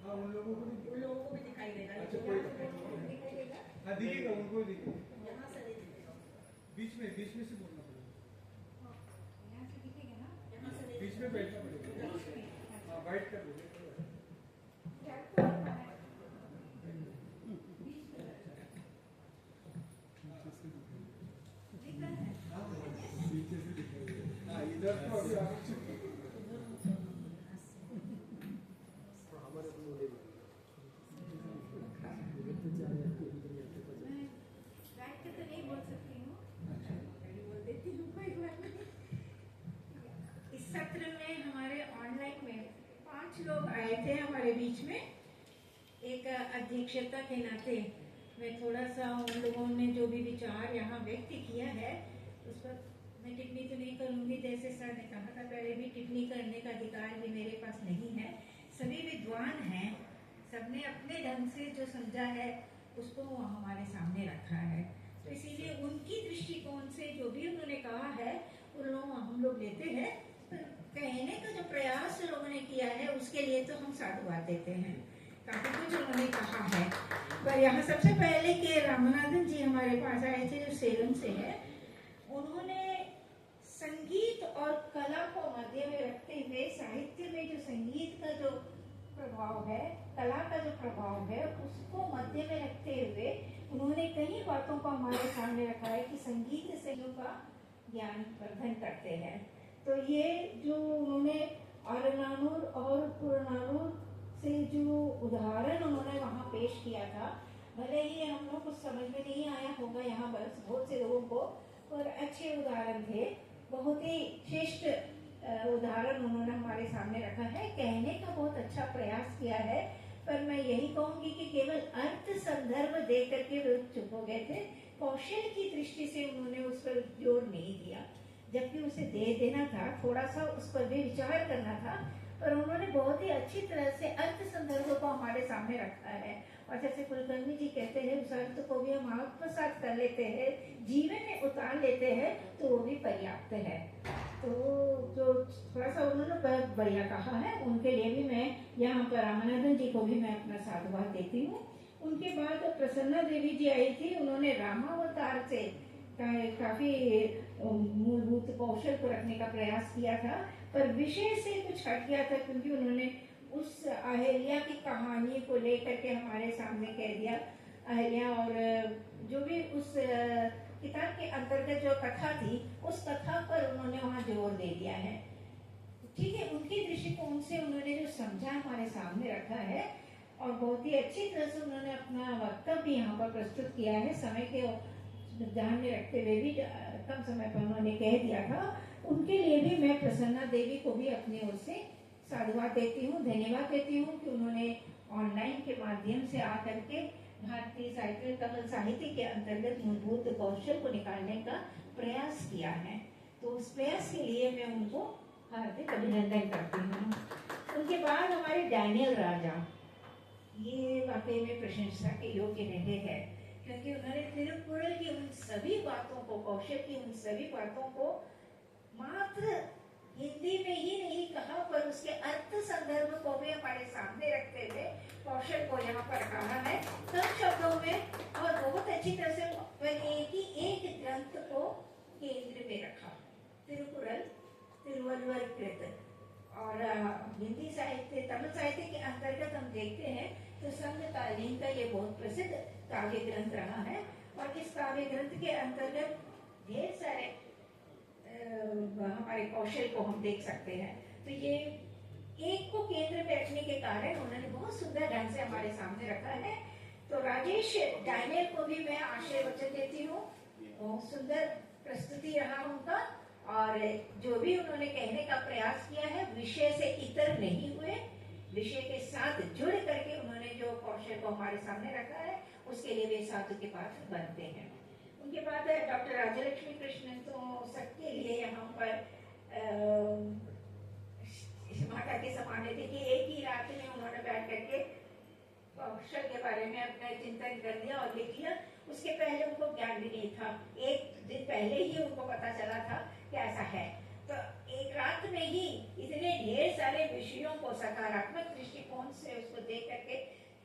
Speaker 3: उन लोगों को
Speaker 2: भी दिखाई देगा।
Speaker 3: अच्छा कोई दिखेगा, उनको दिखेगा। बीच में से बोलना पड़ेगा। बीच में बैठना पड़ेगा। हाँ, बैठ कर बोले। इधर तो अभी
Speaker 7: लोग आए थे हमारे बीच में। एक अध्यक्षता के नाते मैं थोड़ा सा उन लोगों ने जो भी विचार यहाँ व्यक्त किया है उस पर मैं टिप्पणी तो नहीं करूँगी। जैसे सर ने कहा था पहले भी, टिप्पणी करने का अधिकार भी मेरे पास नहीं है। सभी विद्वान हैं, सबने अपने ढंग से जो समझा है उसको हमारे सामने रखा है। तो इसीलिए उनकी दृष्टिकोण से जो भी उन्होंने कहा है हम लोग लेते हैं। कहने का जो प्रयास लोगों ने किया है उसके लिए तो हम साधुवाद देते हैं। काफी कुछ उन्होंने कहा है। पर यहाँ सबसे पहले के रामनाथन जी हमारे पास आए थे जो सेलम से है। उन्होंने संगीत और कला को मध्य में रखते हुए साहित्य में जो संगीत का जो प्रभाव है, कला का जो प्रभाव है, उसको मध्य में रखते हुए उन्होंने कई बातों को हमारे सामने रखा है कि संगीत से लोगों का ज्ञान वर्धन करते हैं। तो ये जो उन्होंने आरनानूर और पुरनानूर से जो उदाहरण उन्होंने वहाँ पेश किया था, भले ही हम लोग कुछ समझ में नहीं आया होगा यहाँ बस बहुत से लोगों को, पर अच्छे उदाहरण थे। बहुत ही श्रेष्ठ उदाहरण उन्होंने हमारे सामने रखा है। कहने का बहुत अच्छा प्रयास किया है, पर मैं यही कहूंगी कि केवल अर्थ संदर्भ दे करके वे चुप हो गए थे। कौशल की दृष्टि से उन्होंने उस पर जोर नहीं दिया, जबकि उसे दे देना था, थोड़ा सा उस पर भी विचार करना था, पर उन्होंने बहुत ही अच्छी तरह से अर्थ संदर्भ को हमारे सामने रखा है। और जैसे कुलकर्णी जी कहते हैं, उस अर्थ को भी हम आत्मसात कर लेते हैं, जीवन में उतार लेते हैं, तो वो भी पर्याप्त है। तो जो थोड़ा सा उन्होंने बढ़िया कहा है, उनके लिए भी मैं यहाँ पर रामानंदन जी को भी मैं अपना साधुवाद देती हूँ। उनके बाद प्रसन्ना देवी जी आई थी, उन्होंने रामावतार से काफी मूलभूत कौशल को रखने का प्रयास किया था, पर विषय से कुछ हट गया था, क्योंकि उन्होंने उस अहिल्या की कहानी को लेकर के हमारे सामने कह दिया। अहिल्या और जो भी उस किताब के अंतर्गत जो कथा थी, उस कथा पर उन्होंने वहाँ जोर दे दिया है। ठीक है, उनके दृष्टिकोण से उन्होंने जो समझा हमारे सामने रखा है, और बहुत ही अच्छी तरह से उन्होंने अपना वक्तव्य यहाँ पर प्रस्तुत किया है। समय के ध्यान में रखते हुए भी कम समय पर उन्होंने कह दिया था। उनके लिए भी मैं प्रसन्ना देवी को भी अपनी ओर से साधुवाद देती हूँ, धन्यवाद देती हूँ कि उन्होंने ऑनलाइन के माध्यम से आकर के भारतीय साहित्य, तमिल साहित्य के अंतर्गत मूलभूत कौशल को निकालने का प्रयास किया है। तो उस प्रयास के लिए मैं उनको हार्दिक अभिनंदन करती हूँ। उनके बाद हमारे डैनियल राजा, ये वाकई में प्रशंसा के योग्य रहे हैं, क्योंकि उन्होंने तिरुकुरल की उन सभी बातों को, कौशल की उन सभी बातों को मात्र हिंदी में ही नहीं कहा, पर उसके अर्थ संदर्भ को भी हमारे सामने रखते हुए कौशल को यहाँ पर कहा है कम शब्दों में, और बहुत अच्छी तरह से एक ग्रंथ को केंद्र में रखा, तिरुकुरल तिरुवल्लुवर कृत। और हिंदी साहित्य, तमिल साहित्य के अंतर्गत हम देखते हैं तो संघकालीन का ये बहुत प्रसिद्ध काव्य ग्रंथ रहा है, और इस काव्य ग्रंथ के अंतर्गत ढेर सारे हमारे कौशल को हम देख सकते हैं। तो ये एक को केंद्र में रखने के कारण उन्होंने बहुत सुंदर ढंग से हमारे सामने रखा है। तो राजेश डैनियल को भी मैं आशीर्वचन देती हूँ, बहुत सुंदर प्रस्तुति रहा उनका, और जो भी उन्होंने कहने का प्रयास किया है, विषय से इतर नहीं हुए, विषय के साथ जुड़ करके उन्होंने जो कौशल को हमारे सामने रखा है, उसके लिए वे साधु के पात्र बनते हैं। उनके बाद डॉक्टर राजलक्ष्मी कृष्णन, तो सबके लिए यहाँ पर माता के समाने थे कि एक ही रात में उन्होंने बैठ करके कौशल के बारे में अपना चिंतन कर दिया और लिख लिया। उसके पहले उनको ज्ञान भी नहीं था, एक दिन पहले ही उनको पता चला था कि ऐसा है। तो एक रात में ही इतने ढेर सारे विषयों को सकारात्मक दृष्टिकोण से उसको देख करके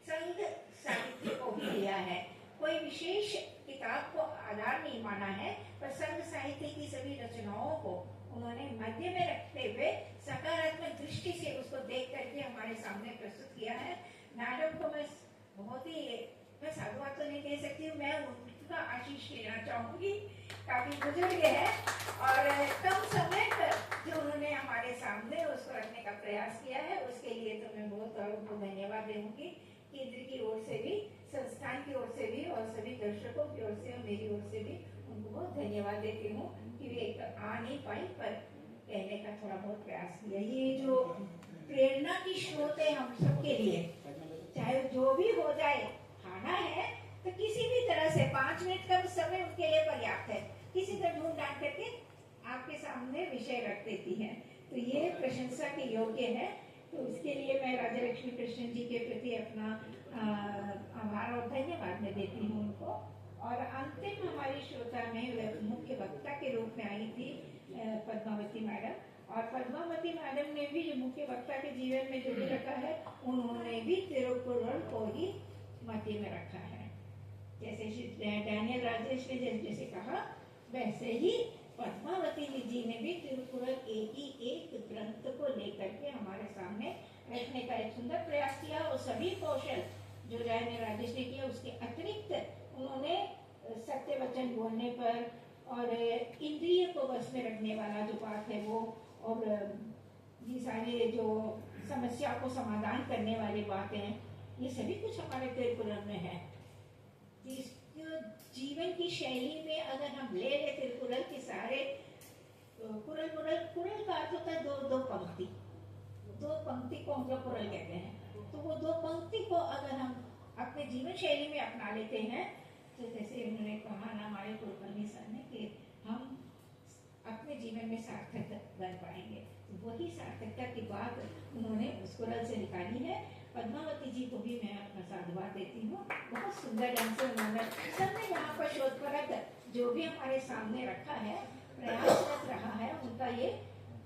Speaker 7: संघ साहित्य को भी लिया है। कोई विशेष किताब को आधार नहीं माना है, पर संघ साहित्य की सभी रचनाओं को उन्होंने मध्य में रखते हुए सकारात्मक दृष्टि से उसको देख करके हमारे सामने प्रस्तुत किया है। मैडम को मैं बहुत ही, मैं साधुवाद तो नहीं दे सकती हूँ, मैं उनका आशीष लेना चाहूंगी। काफी बुजुर्ग है और कम समय पर जो उन्होंने हमारे सामने उसको रखने का प्रयास किया है, उसके लिए तो मैं बहुत उनको धन्यवाद दूंगी। केंद्र की ओर से भी, संस्थान की ओर से भी, और सभी दर्शकों की ओर से और मेरी ओर से भी उनको बहुत धन्यवाद देती हूँ कि वे आ नहीं पाई, पर कहने का थोड़ा बहुत प्रयास किया। ये जो प्रेरणा की स्रोत है हम सबके लिए, चाहे जो भी हो जाए, खाना है तो किसी भी तरह से 5 मिनट का समय उनके लिए पर्याप्त है, किसी तरह ढूंढ डांट करके आपके सामने विषय रख देती है। तो ये प्रशंसा के योग्य है। तो इसके लिए मैं राजा लक्ष्मी कृष्णन जी के प्रति अपना आभार और धन्यवाद मैं देती हूँ उनको। और अंतिम हमारी श्रोता में मुख्य वक्ता के रूप में आई थी पद्मावती मैडम, और पद्मावती मैडम ने भी जो मुख्य वक्ता के जीवन में जो भी रखा है, उन्होंने भी तिरुकुरल को ही मध्य में रखा है। जैसे डैनियल राजेश ने जैसे कहा, वैसे ही पद्मावती जी ने भी तिरुकुरल एक ग्रंथ को लेकर के हमारे सामने रखने का एक सुंदर प्रयास किया। और सभी कौशल जो डैनियल राजेश ने किया, उसके अतिरिक्त उन्होंने सत्य वचन बोलने पर और इंद्रिय को बस में रखने वाला जो बात है वो, और ये सारे जो समस्या को समाधान करने वाली बातें, ये सभी कुछ हमारे तिरुकुरल में है। जीवन की शैली में अगर हम ले तिरुकुरल के सारे कुरल कुरल कुरल का अर्थ होता है दो पंक्ति। दो पंक्ति को हम लोग कुरल कहते हैं। तो वो दो पंक्ति को अगर हम अपने जीवन शैली में अपना लेते हैं, तो जैसे उन्होंने कहा ना हमारे कुलकर्णी सर ने कि हम अपने जीवन में सार्थक बन पाएंगे, तो वही सार्थकता की बात उन्होंने उस कुरल से निकाली है। पद्मावती जी को भी मैं अपना साधुवाद देती हूँ, बहुत सुंदर ढंग से उन्होंने सबने यहाँ पर शोधपरक जो भी हमारे सामने रखा है, प्रयासरत रहा है, उनका ये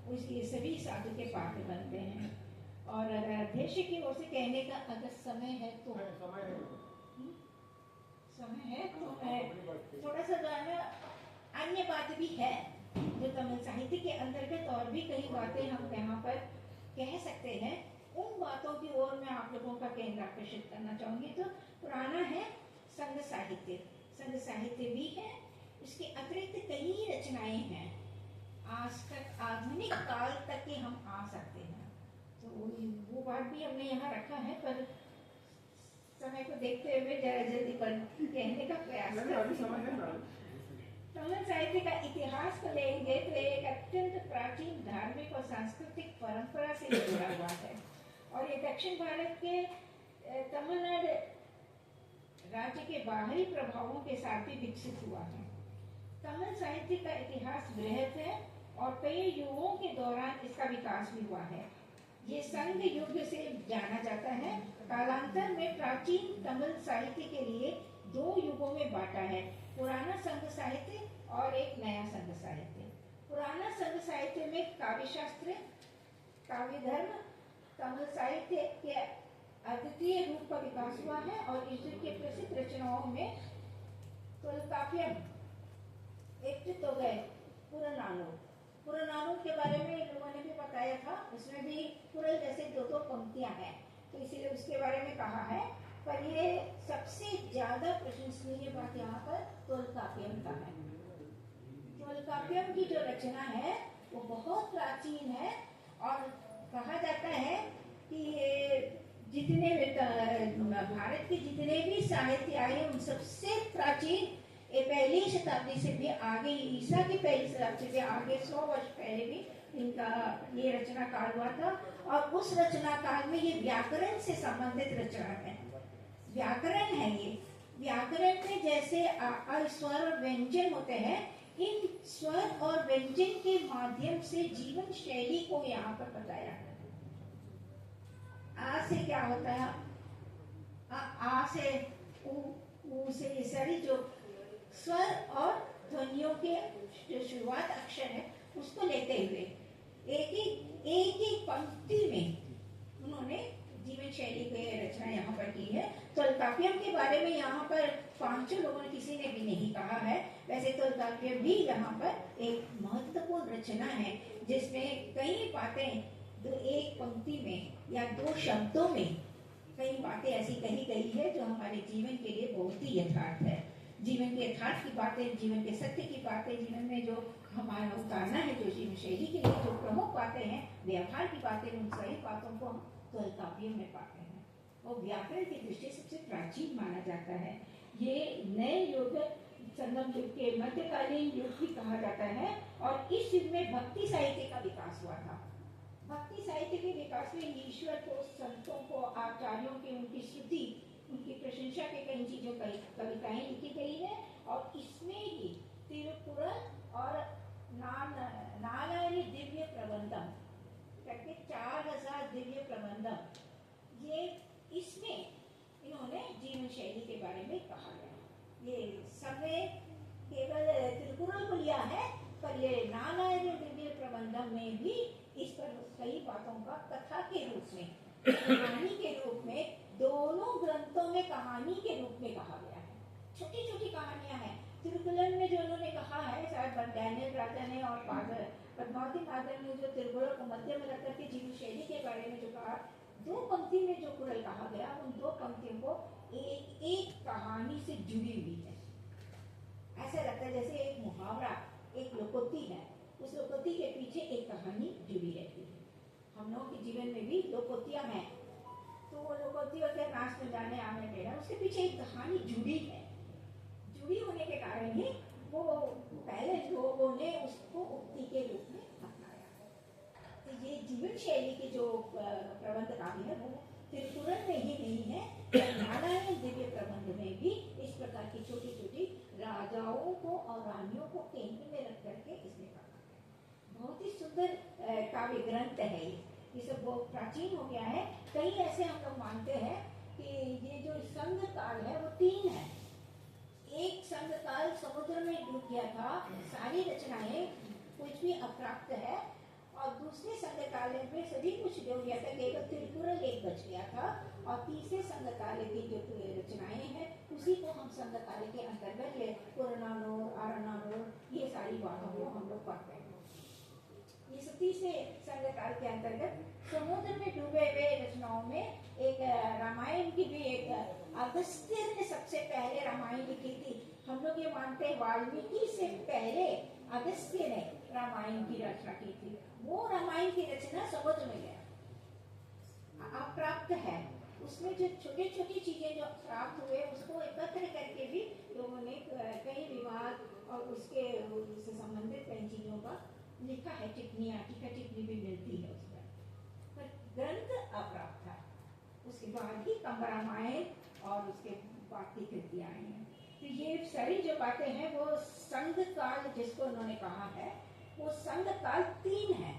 Speaker 7: उसके सभी साधु के पात्र बनते हैं। और अगर अध्यक्ष की ओर से कहने का अगर समय है तो मैं थोड़ा सा जो है ना, अन्य बात भी है जो तमिल साहित्य के अंतर्गत और भी कई बातें हम यहाँ पर कह सकते हैं। उन बातों की ओर मैं आप लोगों का केंद्र आकर्षित करना चाहूंगी। तो पुराना है संघ साहित्य भी है, इसके अतिरिक्त कई रचनाएं हैं, आज तक आधुनिक काल तक के हम आ सकते हैं। तो वो बात भी हमने यहाँ रखा है, पर समय को देखते हुए जरा जल्दी कहने का प्रयास करें। तमिल साहित्य का इतिहास को लेंगे तो एक अत्यंत प्राचीन धार्मिक और सांस्कृतिक परंपरा से जुड़ा हुआ है, और ये दक्षिण भारत के तमिलनाडु राज्य के बाहरी प्रभावों के साथ भी विकसित हुआ है। तमिल साहित्य का इतिहास बृहद है और कई युगों के दौरान इसका विकास भी हुआ है। ये संघ युग से जाना जाता है। कालांतर में प्राचीन तमिल साहित्य के लिए दो युगों में बांटा है, पुराना संघ साहित्य और एक नया संघ साहित्य। पुराना संघ साहित्य में काव्य शास्त्र, काव्य धर्म, तमिल साहित्य के अद्वितीय रूप का विकास हुआ है, और इस युग के प्रसिद्ध रचनाओं में तोल्काप्पियम, पुरानानूर के बारे में इन लोगों ने भी बताया था, उसमें भी कुरल जैसे दो पंक्तियां हैं, तो इसीलिए उसके बारे में कहा है। पर ये सबसे ज्यादा प्रशंसनीय बात यहाँ पर तोल्काप्पियम का है। तोल्काप्पियम की जो रचना है वो बहुत प्राचीन है, और कहा जाता है कि ये जितने भारत के जितने भी साहित्य आए उन सबसे प्राचीन, ये पहली शताब्दी से भी आगे, ईसा की पहली शताब्दी से भी आगे 100 वर्ष पहले भी इनका ये रचना काल हुआ था। और उस रचना काल में ये व्याकरण से संबंधित रचना है, व्याकरण है ये। व्याकरण में जैसे स्वर और व्यंजन होते हैं, इन स्वर और व्यंजन के माध्यम से जीवन शैली को यहाँ पर बताया है। आ से क्या होता है, आ से ऊ से, ये सारी जो स्वर और ध्वनियों के जो शुरुआत अक्षर है उसको लेते हुए एक ही पंक्ति में उन्होंने जीवन शैली की रचना यहाँ पर की है। तोल्काप्पियम के बारे में यहाँ पर 5 लोगों ने किसी ने भी नहीं कहा है। वैसे तोल्काप्पियम भी यहाँ पर एक महत्वपूर्ण रचना है, जिसमें कई बातें एक पंक्ति में या 2 शब्दों में कई बातें ऐसी कही गई है जो हमारे जीवन के लिए बहुत ही यथार्थ है। जीवन के यथार्थ की बातें, जीवन के सत्य की बातें, जीवन में जो हमारा उतारना है, जो जीवन शैली के लिए जो प्रमुख बातें हैं, व्यवहार की बातें, उन सभी बातों को हम तोल्काप्पियम में पाते हैं। और व्याकरण की दृष्टि सबसे प्राचीन माना जाता है। ये नए युग, संगम युग के मध्यकालीन युग भी कहा जाता है, और इस युग में भक्ति साहित्य का विकास हुआ था। भक्ति साहित्य के विकास में ईश्वर को, संतों को, आचार्यों की उनकी स्तुति, उनकी प्रशंसा के कई चीजों कविताएं लिखी गई है, और इसमें ही तिरुकुरल और नारायणी दिव्य प्रबंधम करके 4000 दिव्य प्रबंधम, ये इसमें इन्होंने जीवन शैली के बारे में कहा गया। ये सबने केवल तिरुकुरल को लिया है, पर ये नारायणी दिव्य प्रबंधम में भी इस पर कई बातों का कथा के रूप में, कहानी के रूप में, दोनों ग्रंथों में कहानी के रूप में कहा गया है। छोटी छोटी कहानियां हैं। तिरुकुरल में जो उन्होंने कहा है, शायद डैनियल राजा ने और पद्मावती माधव ने जो तिरुकुरल को मध्य में रखकर के जीवन शैली के बारे में जो कहा, 2 पंक्ति में जो कुरल कहा गया, उन 2 पंक्तियों को एक कहानी से जुड़ी हुई है। ऐसा लगता है जैसे एक मुहावरा, एक लोकोक्ति है, उस लोकोक्ति के पीछे एक कहानी जुड़ी रहती है। हम लोगों के जीवन में भी लोकोक्तियां हैं, तो वो लोकोक्तियों के नाच में जाने आने के, उसके पीछे एक कहानी जुड़ी है। जुड़ी होने के कारण ही वो पहले लोगों ने उसको उक्ति के रूप में अपनाया है। तो ये जीवन शैली की जो प्रबंध काव्य है वो तिरुकुरल में ही नहीं है, नारायण दिव्य प्रबंध में भी इस प्रकार की छोटी छोटी राजाओं को और रानियों को केंद्र में रख करके इसमें कहा है। बहुत ही सुंदर काव्य ग्रंथ है ये सब बहुत प्राचीन हो गया है। कई ऐसे हम लोग मानते हैं कि ये जो संघ काल है वो 3 है। एक संघ काल समुद्र में डूब गया था, सारी रचनाएं कुछ भी अप्राप्त है, और दूसरे संघ काल में सभी कुछ डूब गया था, केवल तिरुकुरल एक बच गया था, और तीसरे संघ काल की जो रचनाएं हैं उसी को हम संघ काल के अंतर्गत ये पुरानानूर, आरनानूर ये सारी बातों को हम लोग पढ़ते हैं। ये तीसरे संघ काल के अंतर्गत समुद्र में डूबे हुए रचनाओं में एक रामायण की भी एक अगस्त्य ने सबसे पहले रामायण लिखी थी। हम लोग ये मानते हैं वाल्मीकि से पहले अगस्त्य ने रामायण की रचना की थी। वो रामायण की रचना समुद्र में गया, अप्राप्त है। उसमें जो छोटी छोटी चीजें जो प्राप्त हुए उसको एकत्र करके भी लोगों ने कई विवाद और उससे संबंधित कई चीजों का लिखा है, टिप्पणियां, टीका टिप्पणी भी मिलती है उस पर ग्रंथ अप्राप्त था। उसके बाद ही कंब रामायण और उसके बाद की कृतियां आई हैं। तो ये सारी जो बातें हैं वो संघ काल जिसको उन्होंने कहा है वो संघ काल 3 है,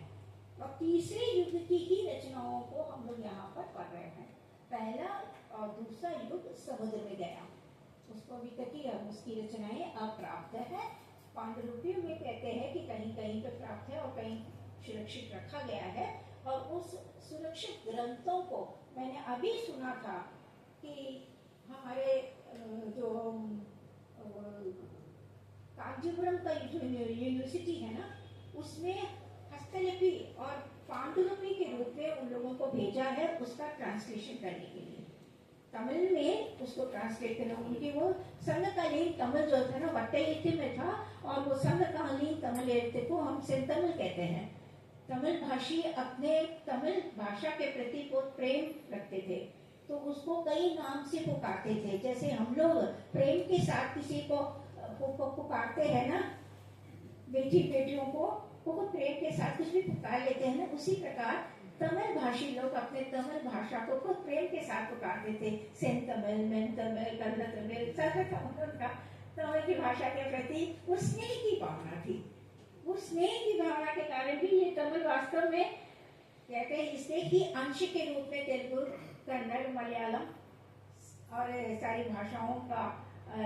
Speaker 7: और तीसरे युग की ही रचनाओं को हम लोग यहाँ पर पढ़ रहे हैं। पहला और दूसरा युग समुद्र में गया, उसको अभी तक ही उसकी रचनाएं अप्राप्त है। पांडुलिपियों में कहते हैं कि कहीं कहीं पे प्राप्त है और कहीं सुरक्षित रखा गया है, और उस सुरक्षित ग्रंथों को मैंने अभी सुना था कि हमारे जो कांचीपुरम का जो यूनिवर्सिटी है ना उसमें हस्तलिपि और पांडुलिपि के रूप में उन लोगों को भेजा है उसका ट्रांसलेशन करने के लिए, तमिल में उसको ट्रांसलेट करना। उनकी वो संघकालीन तमिल जो था ना वट्टयित्ति में था, और वो संघकालीन तमिल को हम सेंतमिल कहते हैं। तमिल भाषी अपने तमिल भाषा के प्रति बहुत प्रेम रखते थे, तो उसको कई नाम से पुकारते थे। जैसे हम लोग प्रेम के साथ किसी को पुकारते हैं ना, बेटियों को बहुत प्रेम के साथ कुछ भी पुकार लेते हैं ना, उसी प्रकार तमिल भाषी लोग अपने तमिल भाषा को बहुत प्रेम के साथ पुकारते थे। सेंतमिल, मेंतमिल, कन्नड़ तमिल, तमिल की भाषा के प्रति वो स्नेह की भावना थी। वो स्नेह की भावना के कारण भी ये तमिल वास्तव में कहते हैं स्नेह की अंश के रूप में तेलुगु, कन्नड़, मलयालम और सारी भाषाओं का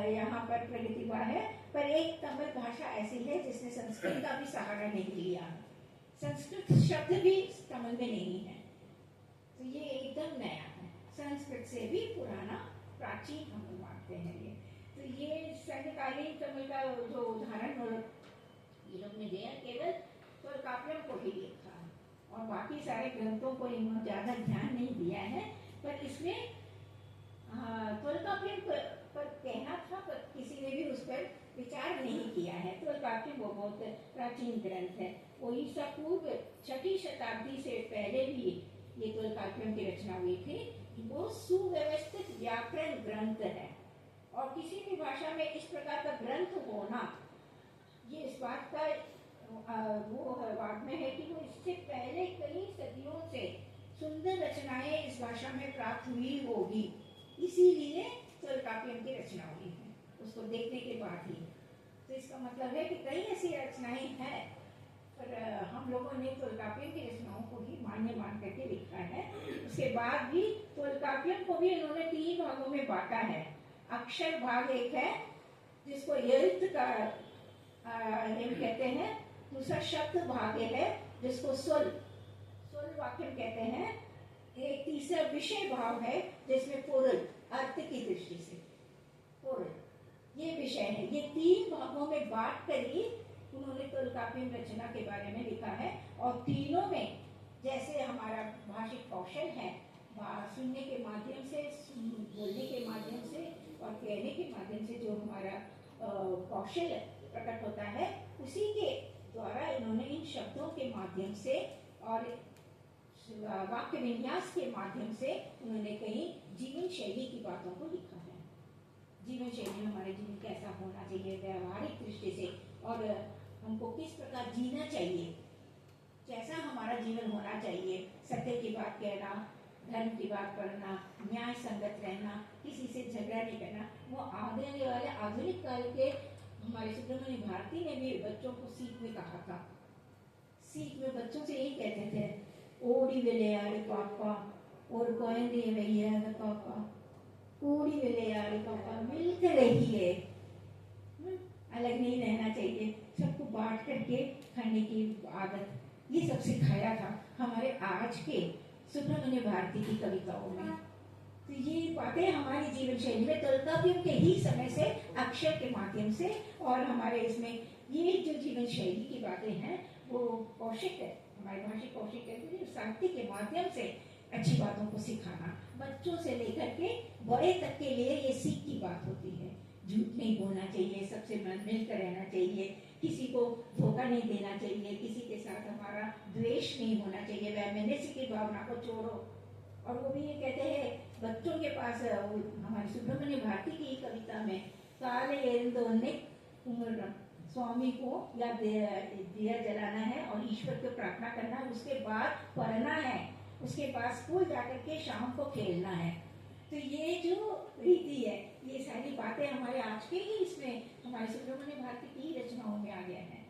Speaker 7: यहाँ पर प्रगति हुआ है। पर एक तमिल भाषा ऐसी है जिसने संस्कृत का भी सहारा नहीं लिया। संस्कृत शब्द भी तमिल में नहीं है, तो ये एकदम नया है, संस्कृत से भी पुराना प्राचीन हम लोग मानते हैं ये। तो ये संघकालीन तमिल का जो उदाहरण ये लोग ने दिया केवल तोलकाप्पियम को ही लिखा है, और बाकी सारे ग्रंथों को इन्होंने ज्यादा ध्यान नहीं दिया है। पर इसमें तोलकाप्पियम पर कहना था, पर किसी ने भी उस पर विचार नहीं किया है। तोलकाप्पियम वो बहुत प्राचीन ग्रंथ है, वो ईसा पूर्व 6वीं शताब्दी से पहले भी ये तोलकाप्पियम की रचना हुई थी। वो सुव्यवस्थित व्याकरण ग्रंथ है, और किसी भी भाषा में इस प्रकार का ग्रंथ होना ये इस बात का वो बात में है कि वो इससे पहले कई सदियों से सुंदर रचनाएं इस भाषा में प्राप्त हुई होगी, इसीलिए तोलकाप्पियम की रचना हुई है उसको देखने के बाद ही। तो इसका मतलब है कि कई ऐसी रचनाएं हैं, पर हम लोगों ने तोलकाप्पियम की रचनाओं को ही मान्य मान करके लिखा है। उसके बाद भी तोलकाप्पियम को भी इन्होंने 3 भागों में बांटा है। अक्षर भाग एक है जिसको यल्त का कहते हैं, दूसरा शब्द भाग है जिसको सुल वाक्यम कहते हैं, एक तीसरा विषय भाव है जिसमें पूर्व अर्थ की दृष्टि से पूर्व ये विषय है। ये 3 भागों में बांट कर ही उन्होंने तोलकाप्पियम रचना के बारे में लिखा है, और तीनों में जैसे हमारा भाषिक कौशल है, सुनने के माध्यम से, बोलने के माध्यम से और कहने के माध्यम से जो हमारा कौशल प्रकट होता है, उसी के द्वारा इन्होंने इन शब्दों के माध्यम से और वाक्य विन्यास के माध्यम से उन्होंने कई जीवन शैली की बातों को लिखा है। जीवन शैली हमारे जीवन कैसा होना चाहिए, व्यवहारिक दृष्टि से और हमको किस प्रकार जीना चाहिए, कैसा हमारा जीवन होना चाहिए, सत्य की बात कहना, धर्म की बात करना, न्याय संगत रहना, किसी से झगड़ा नहीं करना, वो आने वाले आधुनिक काल के हमारे सुब्रमण्य भारती ने भी बच्चों को सीख में कहा था। सीख में बच्चों से यही कहते थे, ओडी विलेयारे पापा और गोयंदे भैया पापा, ओडी विलेयारे पापा, मिलकर रहिए, अलग नहीं रहना चाहिए, सबको बांट करके खाने की आदत, ये सब सिखाया था हमारे आज के सुब्रमण्य भारती की कविताओं में। तो ये बातें हमारी जीवन शैली में तोल्काप्पियम के ही समय से अक्षर के माध्यम से और हमारे इसमें ये जो जीवन शैली की बातें हैं वो कौशिक है, हमारे भाषिक कौशिक कहते हैं, साहित्य के माध्यम से अच्छी बातों को सिखाना, बच्चों से लेकर के बड़े तक के लिए ये सीख की बात होती है। झूठ नहीं बोलना चाहिए, सबसे मिलकर रहना चाहिए, किसी को धोखा नहीं देना चाहिए, किसी के साथ हमारा द्वेष नहीं होना चाहिए, वैमनस्य की भावना को छोड़ो। और वो भी ये कहते हैं बच्चों के पास, हमारे सुब्रमण्य भारती की कविता में काले उम्र स्वामी को या दिया जलाना है और ईश्वर को प्रार्थना करना है, उसके बाद पढ़ना है, उसके बाद स्कूल जाकर के शाम को खेलना है। तो ये जो रीति है, ये सारी बातें हमारे आज के ही इसमें हमारे सुब्रमण्य भारती की रचनाओं में आ गया है।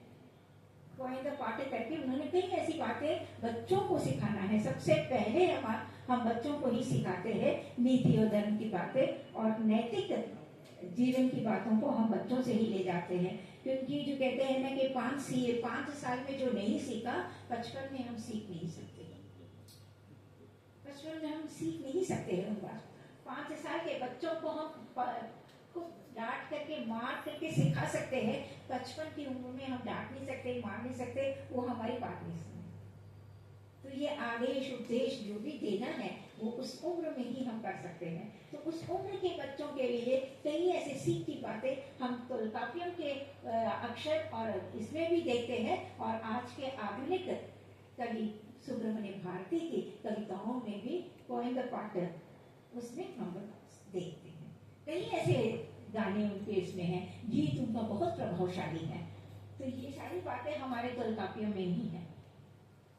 Speaker 7: गोविंद पाठक करके उन्होंने कई ऐसी बातें बच्चों को सिखाना है। सबसे पहले हम बच्चों को ही सिखाते हैं नीति और धर्म की बातें, और नैतिक जीवन की बातों को हम बच्चों से ही ले जाते हैं, क्योंकि जो कहते हैं ना कि 5 साल में जो नहीं सीखा 55 में हम सीख नहीं सकते। 55 में हम सीख नहीं सकते हैं। 5 साल के बच्चों को हम डांट करके मार करके सिखा सकते हैं, 55 की उम्र में हम डांट नहीं सकते, मार नहीं सकते, वो हमारी बात नहीं सुने। तो ये आदेश उपदेश जो भी देना है वो उस उम्र में ही हम कर सकते हैं। तो उस उम्र के बच्चों के लिए कई ऐसे सीख की बातें हम तोल्काप्पियम के अक्षर और इसमें भी देखते हैं, और आज के आधुनिक कवि सुब्रमण्य भारती की कविताओं में भी गोविंद पाठक उसमें हम देखते हैं। कई ऐसे गाने उनके इसमें हैं, गीत उनका बहुत प्रभावशाली है। तो ये सारी बातें हमारे तोल्काप्पियम में ही है।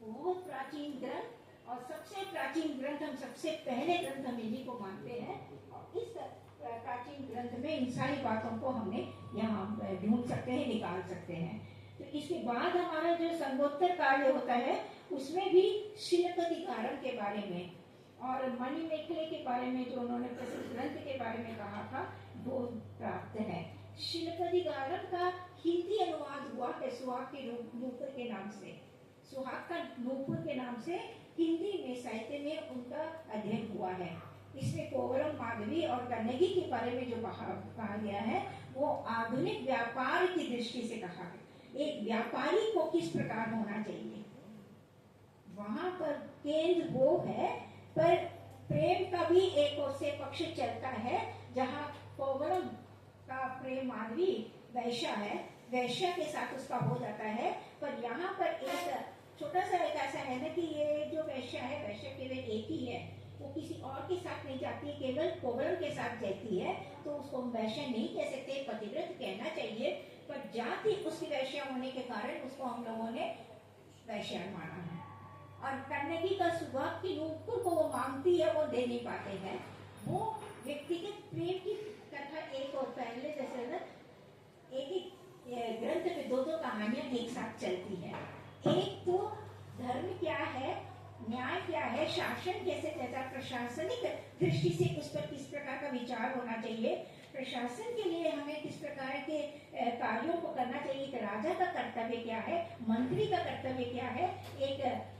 Speaker 7: बहुत प्राचीन ग्रंथ, और सबसे प्राचीन ग्रंथ, हम सबसे पहले ग्रंथ हम इन्हीं को मानते हैं, और इस प्राचीन ग्रंथ में इन सारी बातों को हमने यहाँ ढूंढ सकते हैं, निकाल सकते हैं। तो इसके बाद हमारा जो संगोत्तर कार्य होता है उसमें भी शिल्पाधिकारम के बारे में और मणिमेखले के बारे में, जो उन्होंने प्रसिद्ध ग्रंथ के बारे में कहा था, वो प्राप्त है। शिल्पाधिकारम का हिंदी अनुवाद हुआ है सुहाग के नूपुर के नाम से, सुहाग का नूपुर के नाम से हिंदी में साहित्य में उनका अध्ययन हुआ है। इसमें कोवलम, माधवी और कन्नगी के बारे में जो कहा गया है वो आधुनिक व्यापार की दृष्टि से कहा है। एक व्यापारी को किस प्रकार होना चाहिए, वहां पर केंद्र वो है, पर प्रेम का भी एक ओर से पक्ष चलता है, जहाँ कोवलम का प्रेम माधवी वैश्या है, वैश्या के साथ उसका हो जाता है। पर यहाँ पर एक छोटा सा एक ऐसा है ना कि ये जो वैश्या है, वैश्या केवल एक ही है, वो किसी और के साथ नहीं जाती है, केवल कोवलम के साथ जाती है, तो उसको हम वैश्या नहीं कह सकते, पतिव्रत कहना चाहिए। पर जाति उसकी वैश्या होने के कारण उसको हम लोगों ने वैश्या माना है। और कन्नगी का सुहाग की नूपुर को वो मांगती है, वो दे नहीं पाते हैं। वो व्यक्तिगत प्रेम की कथा एक और पहले जैसे ना एक ही ग्रंथ में दो कहानियां एक साथ चलती है। एक तो धर्म क्या है, न्याय क्या है, शासन कैसे रहता, प्रशासनिक दृष्टि से उस पर किस प्रकार का विचार होना चाहिए, प्रशासन के लिए हमें किस प्रकार के कार्यों को करना चाहिए, एक राजा का कर्तव्य क्या है, मंत्री का कर्तव्य क्या है, एक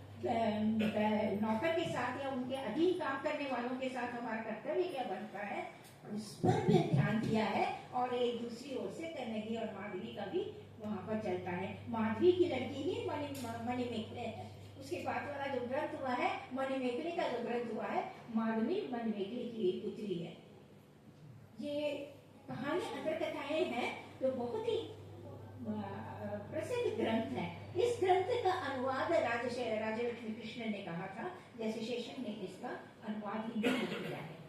Speaker 7: नौकर के साथ या उनके अधीन काम करने वालों के साथ हमारा कर्तव्य क्या बनता है, उस पर भी ध्यान दिया है। और एक दूसरी ओर से कन्नगी और माधवी का भी वहाँ पर चलता है। माधवी की लड़की ही मणिमेखले है। उसके बाद वाला जो ग्रंथ हुआ है, मणिमेखले का जो ग्रंथ हुआ है, माधवी मणिमेखले की पुत्री है। ये कहानी अंतर कथाएं हैं जो बहुत ही प्रसिद्ध ग्रंथ है। इस ग्रंथ का अनुवाद राजा लक्ष्मी कृष्ण ने कहा था, जैसे शेषन ने इसका अनुवाद हिंदी में किया है।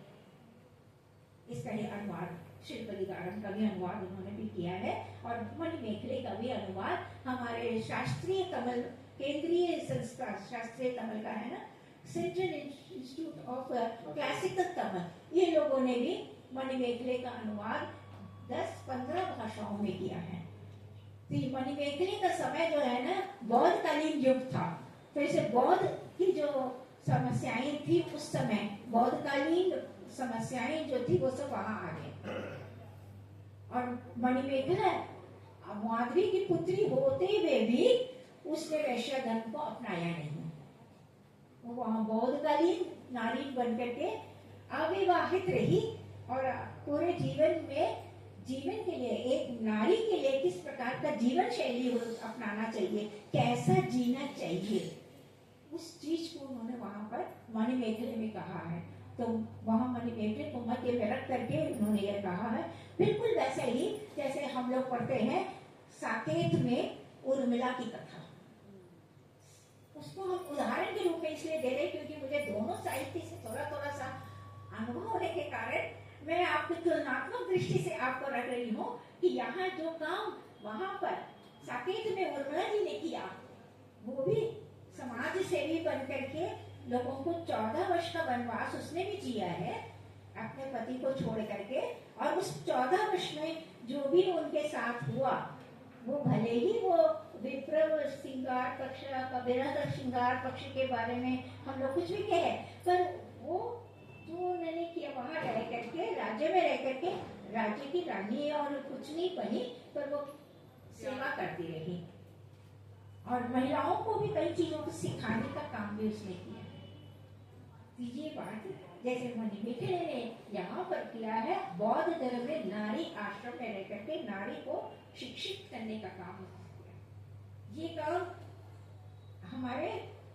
Speaker 7: इसका ये अनुवाद शिल्पलिगारम का भी अनुवाद उन्होंने भी किया है, और मणिमेखले का भी अनुवाद हमारे शास्त्रीय तमिल केंद्रीय संस्था शास्त्रीय तमिल का है ना, central institute of classical Tamil, ये लोगों ने भी मणिमेखले का अनुवाद 10-15 भाषाओं में किया है। तो मणिमेखले का समय जो है ना बौद्धकालीन युग था, तो इसे बौद्ध की जो समस्याएं थी उस समय, बौद्धकालीन समस्याएं जो थी वो सब वहां आ गई। और मणिमेखला माधवी की पुत्री होते हुए भी उसने वैश्य धर्म को अपनाया नहीं। वो वहां बौद्धकालीन नारी बनकर के अविवाहित रही, और पूरे जीवन में जीवन के लिए एक नारी के लिए किस प्रकार का जीवन शैली अपनाना चाहिए, कैसा जीना चाहिए, उस चीज को उन्होंने वहां पर मणिमेखले में कहा है। तो वहां मणिमेखले को मध्य में रख करके उन्होंने यह कहा है, बिल्कुल वैसे ही जैसे हम लोग पढ़ते हैं साकेत में उर्मिला की कथा। उसको हम उदाहरण के रूप में इसलिए दे रहे क्योंकि मुझे दोनों साहित्य से थोड़ा थोड़ा सा अनुभव होने के कारण मैं आपको तुलनात्मक दृष्टि से आपको रख रही हूँ कि यहाँ जो काम वहां पर साकेत में उर्मिला जी ने किया, वो भी समाज सेवी बन करके लोगों को 14 वर्ष का वनवास उसने भी जिया है अपने पति को छोड़ करके, और उस 14 वर्ष में जो भी उनके साथ हुआ, वो भले ही वो विप्र श्रृंगार पक्ष का विरह श्रृंगार पक्ष के बारे में हम लोग कुछ भी कहे, पर वो जो उन्होंने किया वहां रह करके, राज्य में रह करके राज्य की रानी और कुछ नहीं बनी, पर वो सेवा करती रही, और महिलाओं को भी कई चीजों को सिखाने का काम भी उसने किया। ये बात जैसे मणिमेखले ने यहाँ पर किया है, बौद्ध धर्म में नारी आश्रम में रह करके नारी को शिक्षित करने का काम किया। ये काम हमारे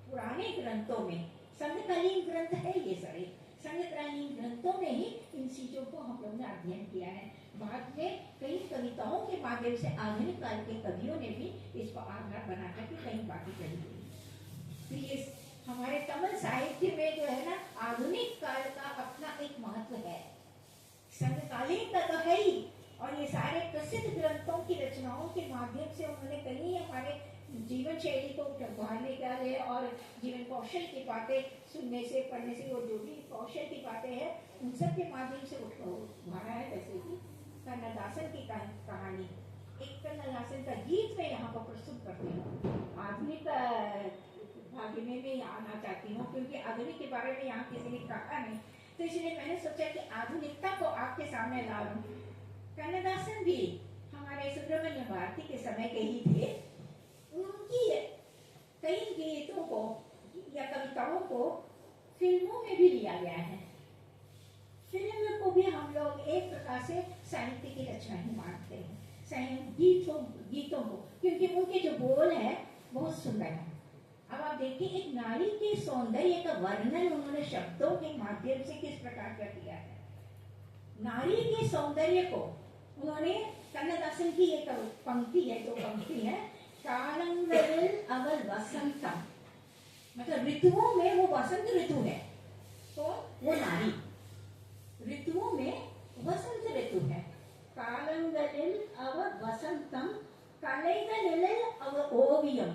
Speaker 7: पुराने ग्रंथों में, संघकालीन ग्रंथ है ये सारे, संघकालीन ग्रंथों में ही इन चीजों को हम लोग ने अध्ययन किया है। बाद में कई कविताओं के माध्यम से आधुनिक काल के कवियों ने भी इसको आधार बना करके कई बातें कही गई। तो ये हमारे तमिल साहित्य में जो है ना आधुनिक काल का अपना एक महत्व है, संघकालीन का तो है ही, और ये सारे प्रसिद्ध ग्रंथों की रचनाओं के माध्यम से उन्होंने कई हमारे जीवन शैली को उभारने का है, और जीवन कौशल की बातें सुनने से पढ़ने से वो जो भी कौशल की बातें हैं उन सब के माध्यम से उभारा है। जैसे कि कन्नदासन की कहानी, एक कन्नदासन का गीत मैं यहाँ पर प्रस्तुत करती हूँ। आधुनिक भाग्य में मैं आना चाहती हूँ क्योंकि आधुनिक के बारे में यहाँ किसी ने कहा नहीं, तो इसलिए मैंने सोचा कि आधुनिकता को आपके सामने ला लूं। कन्नदासन भी हमारे सुब्रमण्य भारती के समय के ही थे। उनकी कई गीतों को या कविताओं को फिल्मों में भी लिया गया है। फिल्म को भी हम लोग एक प्रकार से साहित्य की रचना ही मानते हैं, गीतों को, क्योंकि उनके जो बोल है बहुत सुंदर है। अब आप देखिए एक नारी के सौंदर्य का वर्णन उन्होंने शब्दों के माध्यम से किस प्रकार का किया है। नारी के सौंदर्य को उन्होंने, कन्नदासन की एक पंक्ति है, जो पंक्ति है, कालंगरिल अवल वसंतम, मतलब ऋतुओं में वो वसंत ऋतु है, तो वो नारी ऋतुओं में वसंत ऋतु है। कालंगरिल अवल वसंतम कलैगलिल अवल ओवियम,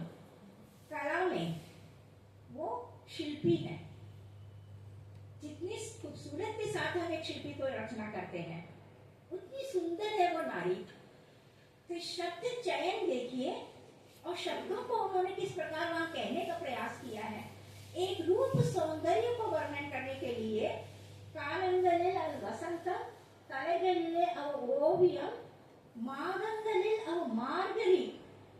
Speaker 7: कला में वो शिल्पी है। जितनी खूबसूरत के साथ हम एक शिल्पी को रचना करते हैं उतनी सुंदर है वो नारी। तो शब्द चयन देखिए, और शब्दों को उन्होंने किस प्रकार वहां कहने का प्रयास किया है। एक रूप सौंदर्य को वर्णन करने के लिए कालंगलिल वसंतम कलैगलिल ओवियम मागंगलिल मार्गरी,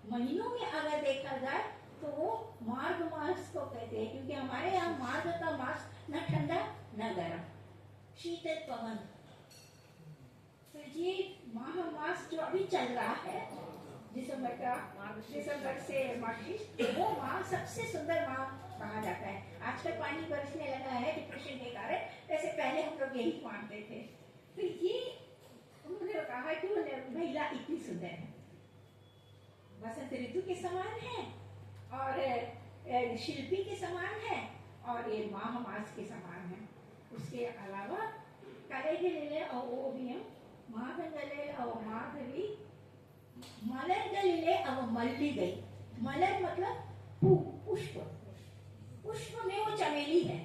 Speaker 7: महीनों में अगर देखा जाए तो वो मार्ग मास को कहते हैं, क्योंकि हमारे यहाँ मार्ग का मास न ठंडा न गर्म, शीतल पवन। तो ये माह मास जो अभी चल रहा है दिसंबर से मार्च, वो माह सबसे सुंदर माह कहा जाता है। आजकल पानी बरसने लगा है डिप्रेशन के कारण, वैसे पहले हम लोग यही मानते थे। तो ये उन्होंने कहा कि वो महिला इतनी सुंदर है, वसंत ऋतु के समान है और शिल्पी के समान है और ये माह मास के समान है। उसके अलावा कलैगलिल और ओवियम ಮಾದಗಲೇ ಅವ ಮಾಧವಿ मलरगलिले अब मल्ली गई। मलर मतलब पुष्प, पुष्प में वो चमेली है,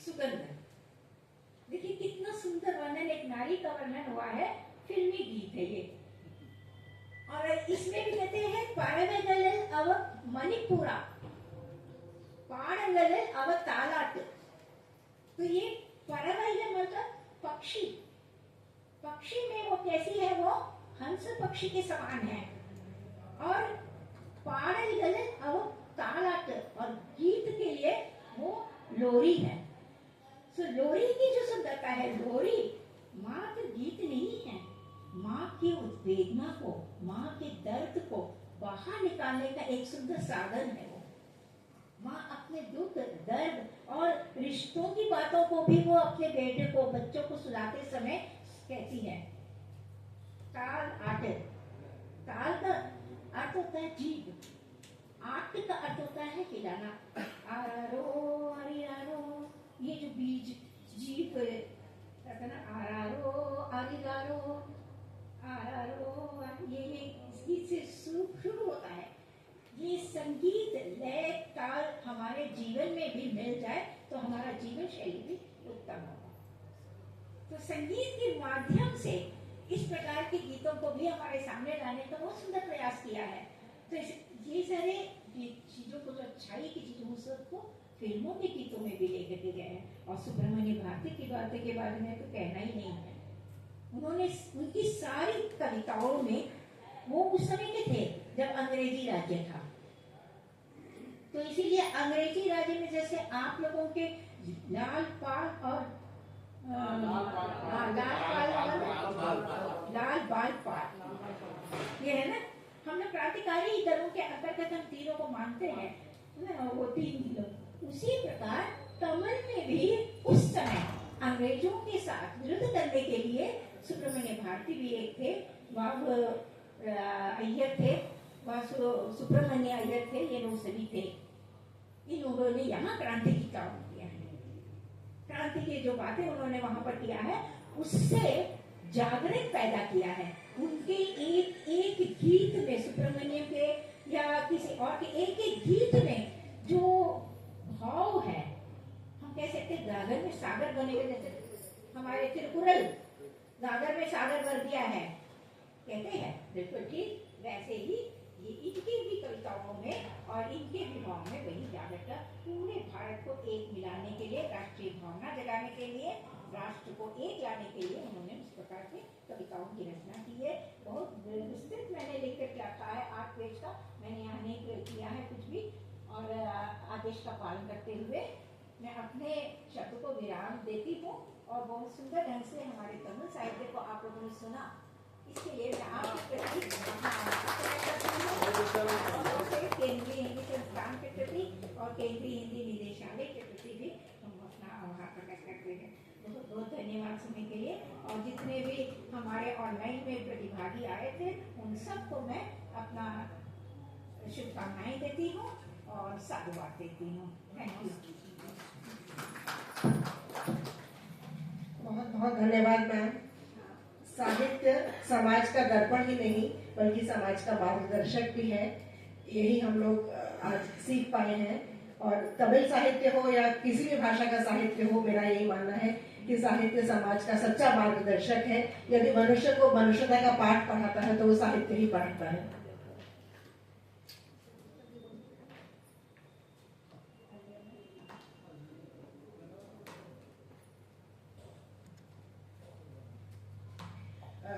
Speaker 7: सुगंध। देखिए कितना सुंदर वर्णन, एक नारी का वर्णन हुआ है, फिल्मी गीत है ये। और इसमें भी कहते हैं पाड़गल अव मणिपुरा, पाड़गल अव तालाट। तो ये परवल मतलब पक्षी, पक्षी में वो कैसी है, वो हंस पक्षी के समान है। और पाड़ल गले अब तालाट, और गीत के लिए वो लोरी है। सो लोरी की जो सुंदरता है, लोरी मात्र गीत नहीं है, माँ की उद्वेगना को, माँ के दर्द को बाहर निकालने का एक सुंदर साधन है। वो माँ अपने दुख, दर्द और रिश्तों की बातों को भी वो अपने बेटे को, बच्चों को सुलाते समय कहती है। ताल आट, ताल का अर्थ होता है जीभ, आट का अर्थ होता है हिलाना। आरारो आरिरारो, ये जो बीज जीभ कहते ना, आरारो आरिरारो, आरारो, ये गीत से शुरू होता है। ये संगीत लय ताल हमारे जीवन में भी मिल जाए तो हमारा जीवन शैली भी उत्तम होगा। तो संगीत के माध्यम से इस प्रकार के गीतों को भी हमारे सामने लाने का बहुत सुंदर प्रयास किया है। तो ये सारे चीजों को, जो अच्छाई की चीजों को फिल्मों के गीतों में भी लेकर के गए हैं। और सुब्रमण्य भारती की बातें के बारे में तो कहना ही नहीं है। उन्होंने उनकी सारी कविताओं में, वो उस समय के थे जब अंग्रेजी राज्य था, तो इसीलिए अंग्रेजी राज्य में जैसे आप लोगों के लाल पाल और लाल बाल पाल, ये है ना, हम लोग क्रांतिकारी दलों के अंतर्गत हम तीनों को मानते हैं, वो तीन लोग। उसी प्रकार तमिल में भी उस समय अंग्रेजों के साथ विरुद्ध करने के लिए सुब्रमण्य भारती भी एक थे, वह अय्यर थे, वह सुब्रमण्य अय्यर थे, ये लोग सभी थे। इन लोगों ने यहाँ क्रांति की काम किया है। क्रांति की जो बातें उन्होंने वहां पर किया है, उससे जागरण पैदा किया है। उनके एक एक गीत में, सुब्रमण्य के या किसी और के एक एक गीत में जो भाव है, हम कह सकते गागर में सागर बनेगा। जैसे हमारे तिरुकुरल गागर में सागर भर दिया है कहते हैं, बिल्कुल ठीक वैसे ही ये इनकी भी कविताओं में और इनके भी भाव में वही जागृत, पूरे भारत को एक मिलाने के लिए, राष्ट्रीय भावना जगाने के लिए, राष्ट्र को एक लाने के लिए उन्होंने इस प्रकार के कविताओं की रचना की है। बहुत विस्तृत मैंने लिख कर रखा है, 8 पेज का मैंने यहाँ नहीं किया है कुछ भी। और आदेश का पालन करते हुए मैं अपने शब्द को विराम देती हूँ। और बहुत सुंदर ढंग से हमारे तमिल साहित्य को आप लोगों ने सुना, इसके लिए मैं आपके प्रति केंद्रीय हिंदी संस्थान के प्रति और केंद्रीय हिंदी निदेशालय के प्रति भी हम अपना आभार प्रकट करते हैं। बहुत बहुत धन्यवाद सुनने के लिए। और जितने भी हमारे ऑनलाइन में प्रतिभागी आए थे, उन सबको मैं अपना शुभकामनाएं देती हूँ और साधुवाद देती हूँ। Thank you.
Speaker 2: बहुत बहुत धन्यवाद मैम। साहित्य समाज का दर्पण ही नहीं बल्कि समाज का मार्गदर्शक भी है, यही हम लोग आज सीख पाए हैं। और तमिल साहित्य हो या किसी भी भाषा का साहित्य हो, मेरा यही मानना है कि साहित्य समाज का सच्चा मार्गदर्शक है। यदि मनुष्य को मनुष्यता का पाठ पढ़ाता है तो वो साहित्य ही पढ़ाता है।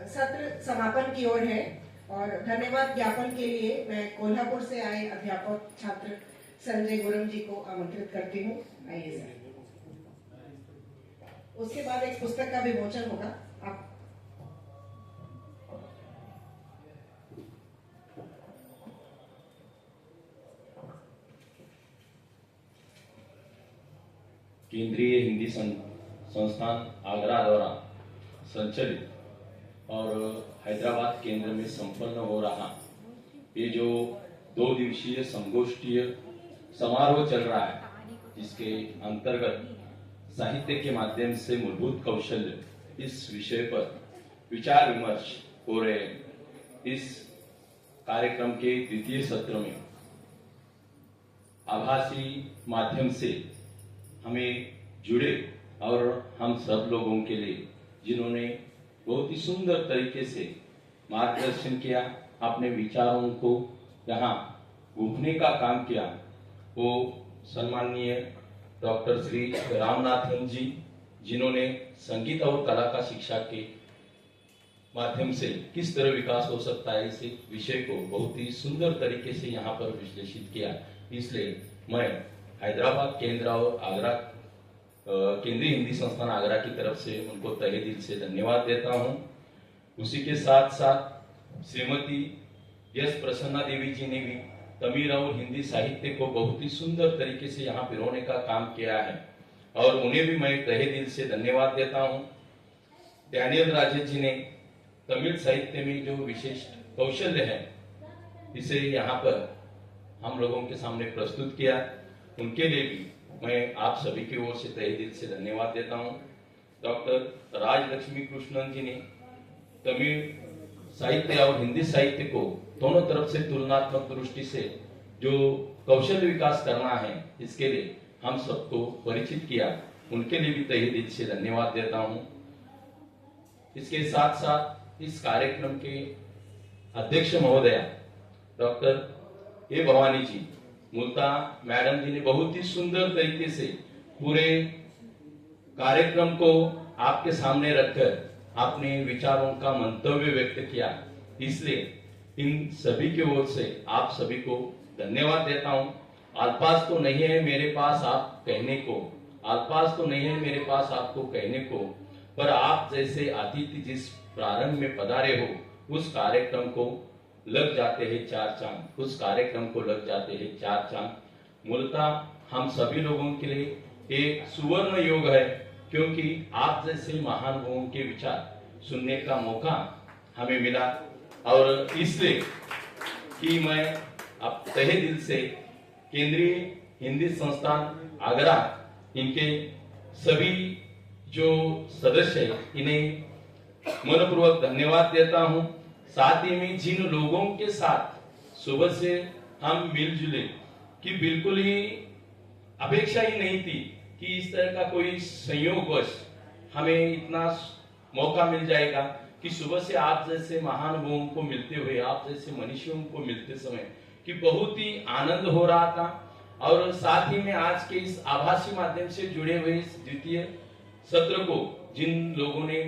Speaker 2: सत्र समापन की ओर है और धन्यवाद ज्ञापन के लिए मैं कोल्हापुर से आए अध्यापक छात्र संजय गुरम जी को आमंत्रित करती हूँ। आइए सर। उसके बाद एक पुस्तक का विमोचन होगा। आप
Speaker 8: केंद्रीय हिंदी संस्थान आगरा द्वारा संचालित और हैदराबाद केंद्र में संपन्न हो रहा ये जो 2 दिवसीय संगोष्ठीय समारोह चल रहा है, जिसके अंतर्गत साहित्य के माध्यम से मूलभूत कौशल्य इस विषय पर विचार विमर्श हो रहे हैं। इस कार्यक्रम के द्वितीय सत्र में आभासी माध्यम से हमें जुड़े और हम सब लोगों के लिए जिन्होंने बहुत ही सुंदर तरीके से मार्गदर्शन किया, अपने विचारों को यहाँ गूंथने का काम किया, वो सम्माननीय डॉक्टर श्री रामनाथन जी, जिन्होंने संगीत और कला का शिक्षा के माध्यम से किस तरह विकास हो सकता है इस विषय को बहुत ही सुंदर तरीके से यहाँ पर विश्लेषित किया। इसलिए मैं हैदराबाद केंद्र और आगरा केंद्रीय हिंदी संस्थान आगरा की तरफ से उनको तहे दिल से धन्यवाद देता हूँ। उसी के साथ साथ श्रीमती एस प्रसन्ना देवी जी ने भी तमिल और हिंदी साहित्य को बहुत ही सुंदर तरीके से यहाँ पिरोने का काम किया है और उन्हें भी मैं तहे दिल से धन्यवाद देता हूँ। डैनियल राजेश जी ने तमिल साहित्य में जो विशेष कौशल्य है इसे यहाँ पर हम लोगों के सामने प्रस्तुत किया, उनके लिए भी मैं आप सभी की ओर से तहे दिल से धन्यवाद देता हूँ। डॉक्टर राजलक्ष्मी कृष्णन जी ने तमिल साहित्य और हिंदी साहित्य को दोनों तरफ से तुलनात्मक दृष्टि से जो कौशल विकास करना है इसके लिए हम सबको परिचित किया, उनके लिए भी तहे दिल से धन्यवाद देता हूँ। इसके साथ साथ इस कार्यक्रम के अध्यक्ष महोदया डॉक्टर ए भवानी जी मुल्ता मैडम जी ने बहुत ही सुंदर तरीके से पूरे कार्यक्रम को आपके सामने रखकर अपने विचारों का मंतव्य व्यक्त किया, इसलिए इन सभी की ओर से आप सभी को धन्यवाद देता हूं। अल्पास तो नहीं है मेरे पास आप कहने को, अल्पास तो नहीं है मेरे पास आपको कहने को, पर आप जैसे अतिथि जिस प्रारंभ में पधारे हो उस कार्यक्रम को लग जाते हैं चार चांद, उस कार्यक्रम को लग जाते हैं चार चांद। मूलतः हम सभी लोगों के लिए एक सुवर्ण योग है, क्योंकि आप जैसे महानुभावों के विचार सुनने का मौका हमें मिला और इसलिए कि मैं अब तहे दिल से केंद्रीय हिंदी संस्थान आगरा इनके सभी जो सदस्य हैं इन्हें मनपूर्वक धन्यवाद देता हूं। साथ ही में जिन लोगों के साथ सुबह से हम मिलजुले कि बिल्कुल ही अपेक्षा ही नहीं थी कि इस तरह का कोई संयोगवश हमें इतना मौका मिल जाएगा कि सुबह से आप जैसे महानुभावों को मिलते हुए, आप जैसे मनुष्यों को मिलते समय कि बहुत ही आनंद हो रहा था। और साथ ही में आज के इस आभासी माध्यम से जुड़े हुए इस द्वितीय सत्र को जिन लोगों ने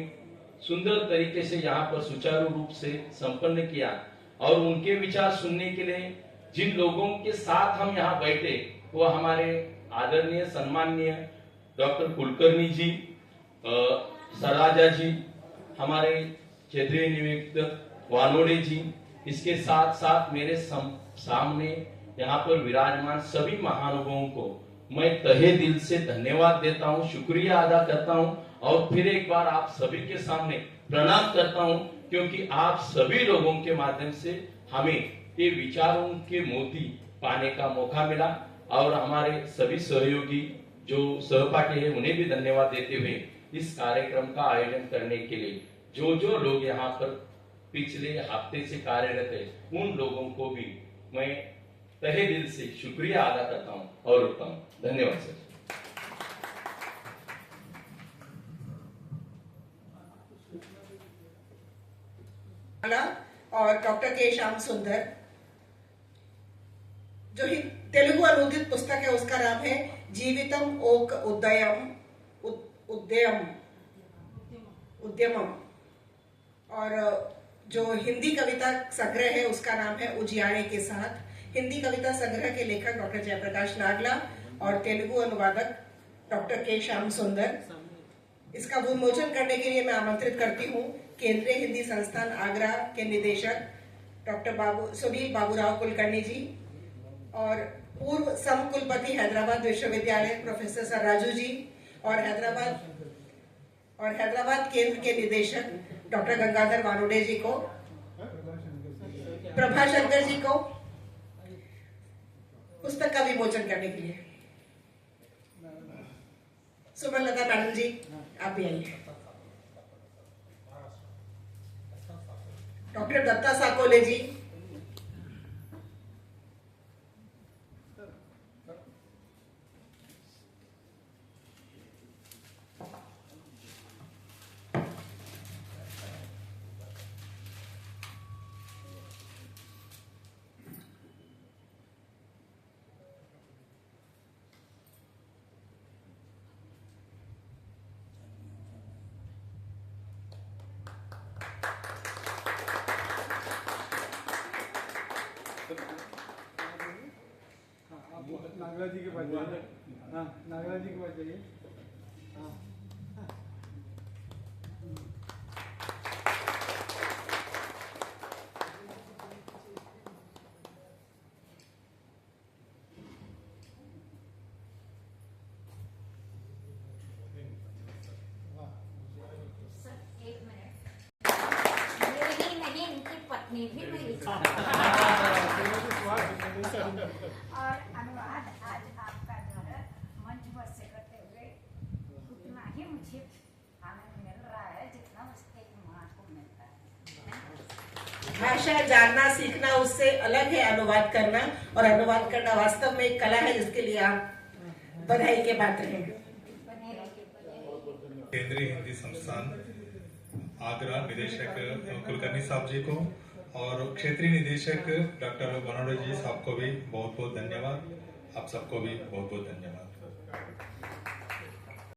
Speaker 8: सुंदर तरीके से यहाँ पर सुचारू रूप से संपन्न किया और उनके विचार सुनने के लिए जिन लोगों के साथ हम यहाँ बैठे वो हमारे आदरणीय सम्माननीय डॉक्टर कुलकर्णी जी, सराजा जी, हमारे क्षेत्रीय निरीक्षक वानोड़े जी, इसके साथ साथ मेरे सामने यहाँ पर विराजमान सभी महानुभावों को मैं तहे दिल से धन्यवाद देता हूँ, शुक्रिया अदा करता हूँ और फिर एक बार आप सभी के सामने प्रणाम करता हूँ, क्योंकि आप सभी लोगों के माध्यम से हमें ये विचारों के मोती पाने का मौका मिला और हमारे सभी सहयोगी जो सहपाठी है उन्हें भी धन्यवाद देते हुए इस कार्यक्रम का आयोजन करने के लिए जो लोग यहाँ पर पिछले हफ्ते से कार्यरत है उन लोगों को भी मैं तहे दिल से शुक्रिया अदा करता हूँ और रुकता हूँ। धन्यवाद सर।
Speaker 2: और डॉक्टर के श्याम सुंदर, जो ही तेलुगु अनुदित पुस्तक है उसका नाम है जीवितम ओक उद्यमम और जो हिंदी कविता संग्रह है उसका नाम है उजियारे के साथ। हिंदी कविता संग्रह के लेखक डॉक्टर जयप्रकाश नागला और तेलुगु अनुवादक डॉक्टर के श्याम सुंदर। इसका विमोचन करने के लिए मैं आमंत्रित करती हूँ केंद्रीय हिंदी संस्थान आगरा के निदेशक डॉक्टर सुनील बाबूराव कुलकर्णी जी और पूर्व सम कुलपति हैदराबाद विश्वविद्यालय प्रोफेसर सर राजू जी और हैदराबाद केंद्र के निदेशक डॉक्टर गंगाधर वानोडे जी को, प्रभाशंकर जी को पुस्तक का विमोचन करने के लिए। सुमन लता मैडम जी आप भी आइए। डॉक्टर दत्ता साकोले जी,
Speaker 3: हाँ, आप नागला जी के पास जाइए। हाँ, नागला जी के पास जाइए। हाँ।
Speaker 7: एक मिनट, मेरी नहीं, इनकी पत्नी भी मेरी और अनुवाद आज आपका जो है मंच पर से करते हुए उतना ही मुझे आनंद मिल रहा है जितना उसके माँ को मिलता है।
Speaker 2: भाषा जानना सीखना उससे अलग है अनुवाद करना, और अनुवाद करना वास्तव में एक कला है जिसके लिए आप बधाई के पात्र हैं।
Speaker 9: केंद्रीय हिंदी संस्थान आगरा निदेशक कुलकर्णी साहब जी को और क्षेत्रीय निदेशक डॉक्टर बनोड़े जी साहब को भी बहुत बहुत धन्यवाद। आप सबको भी बहुत बहुत धन्यवाद।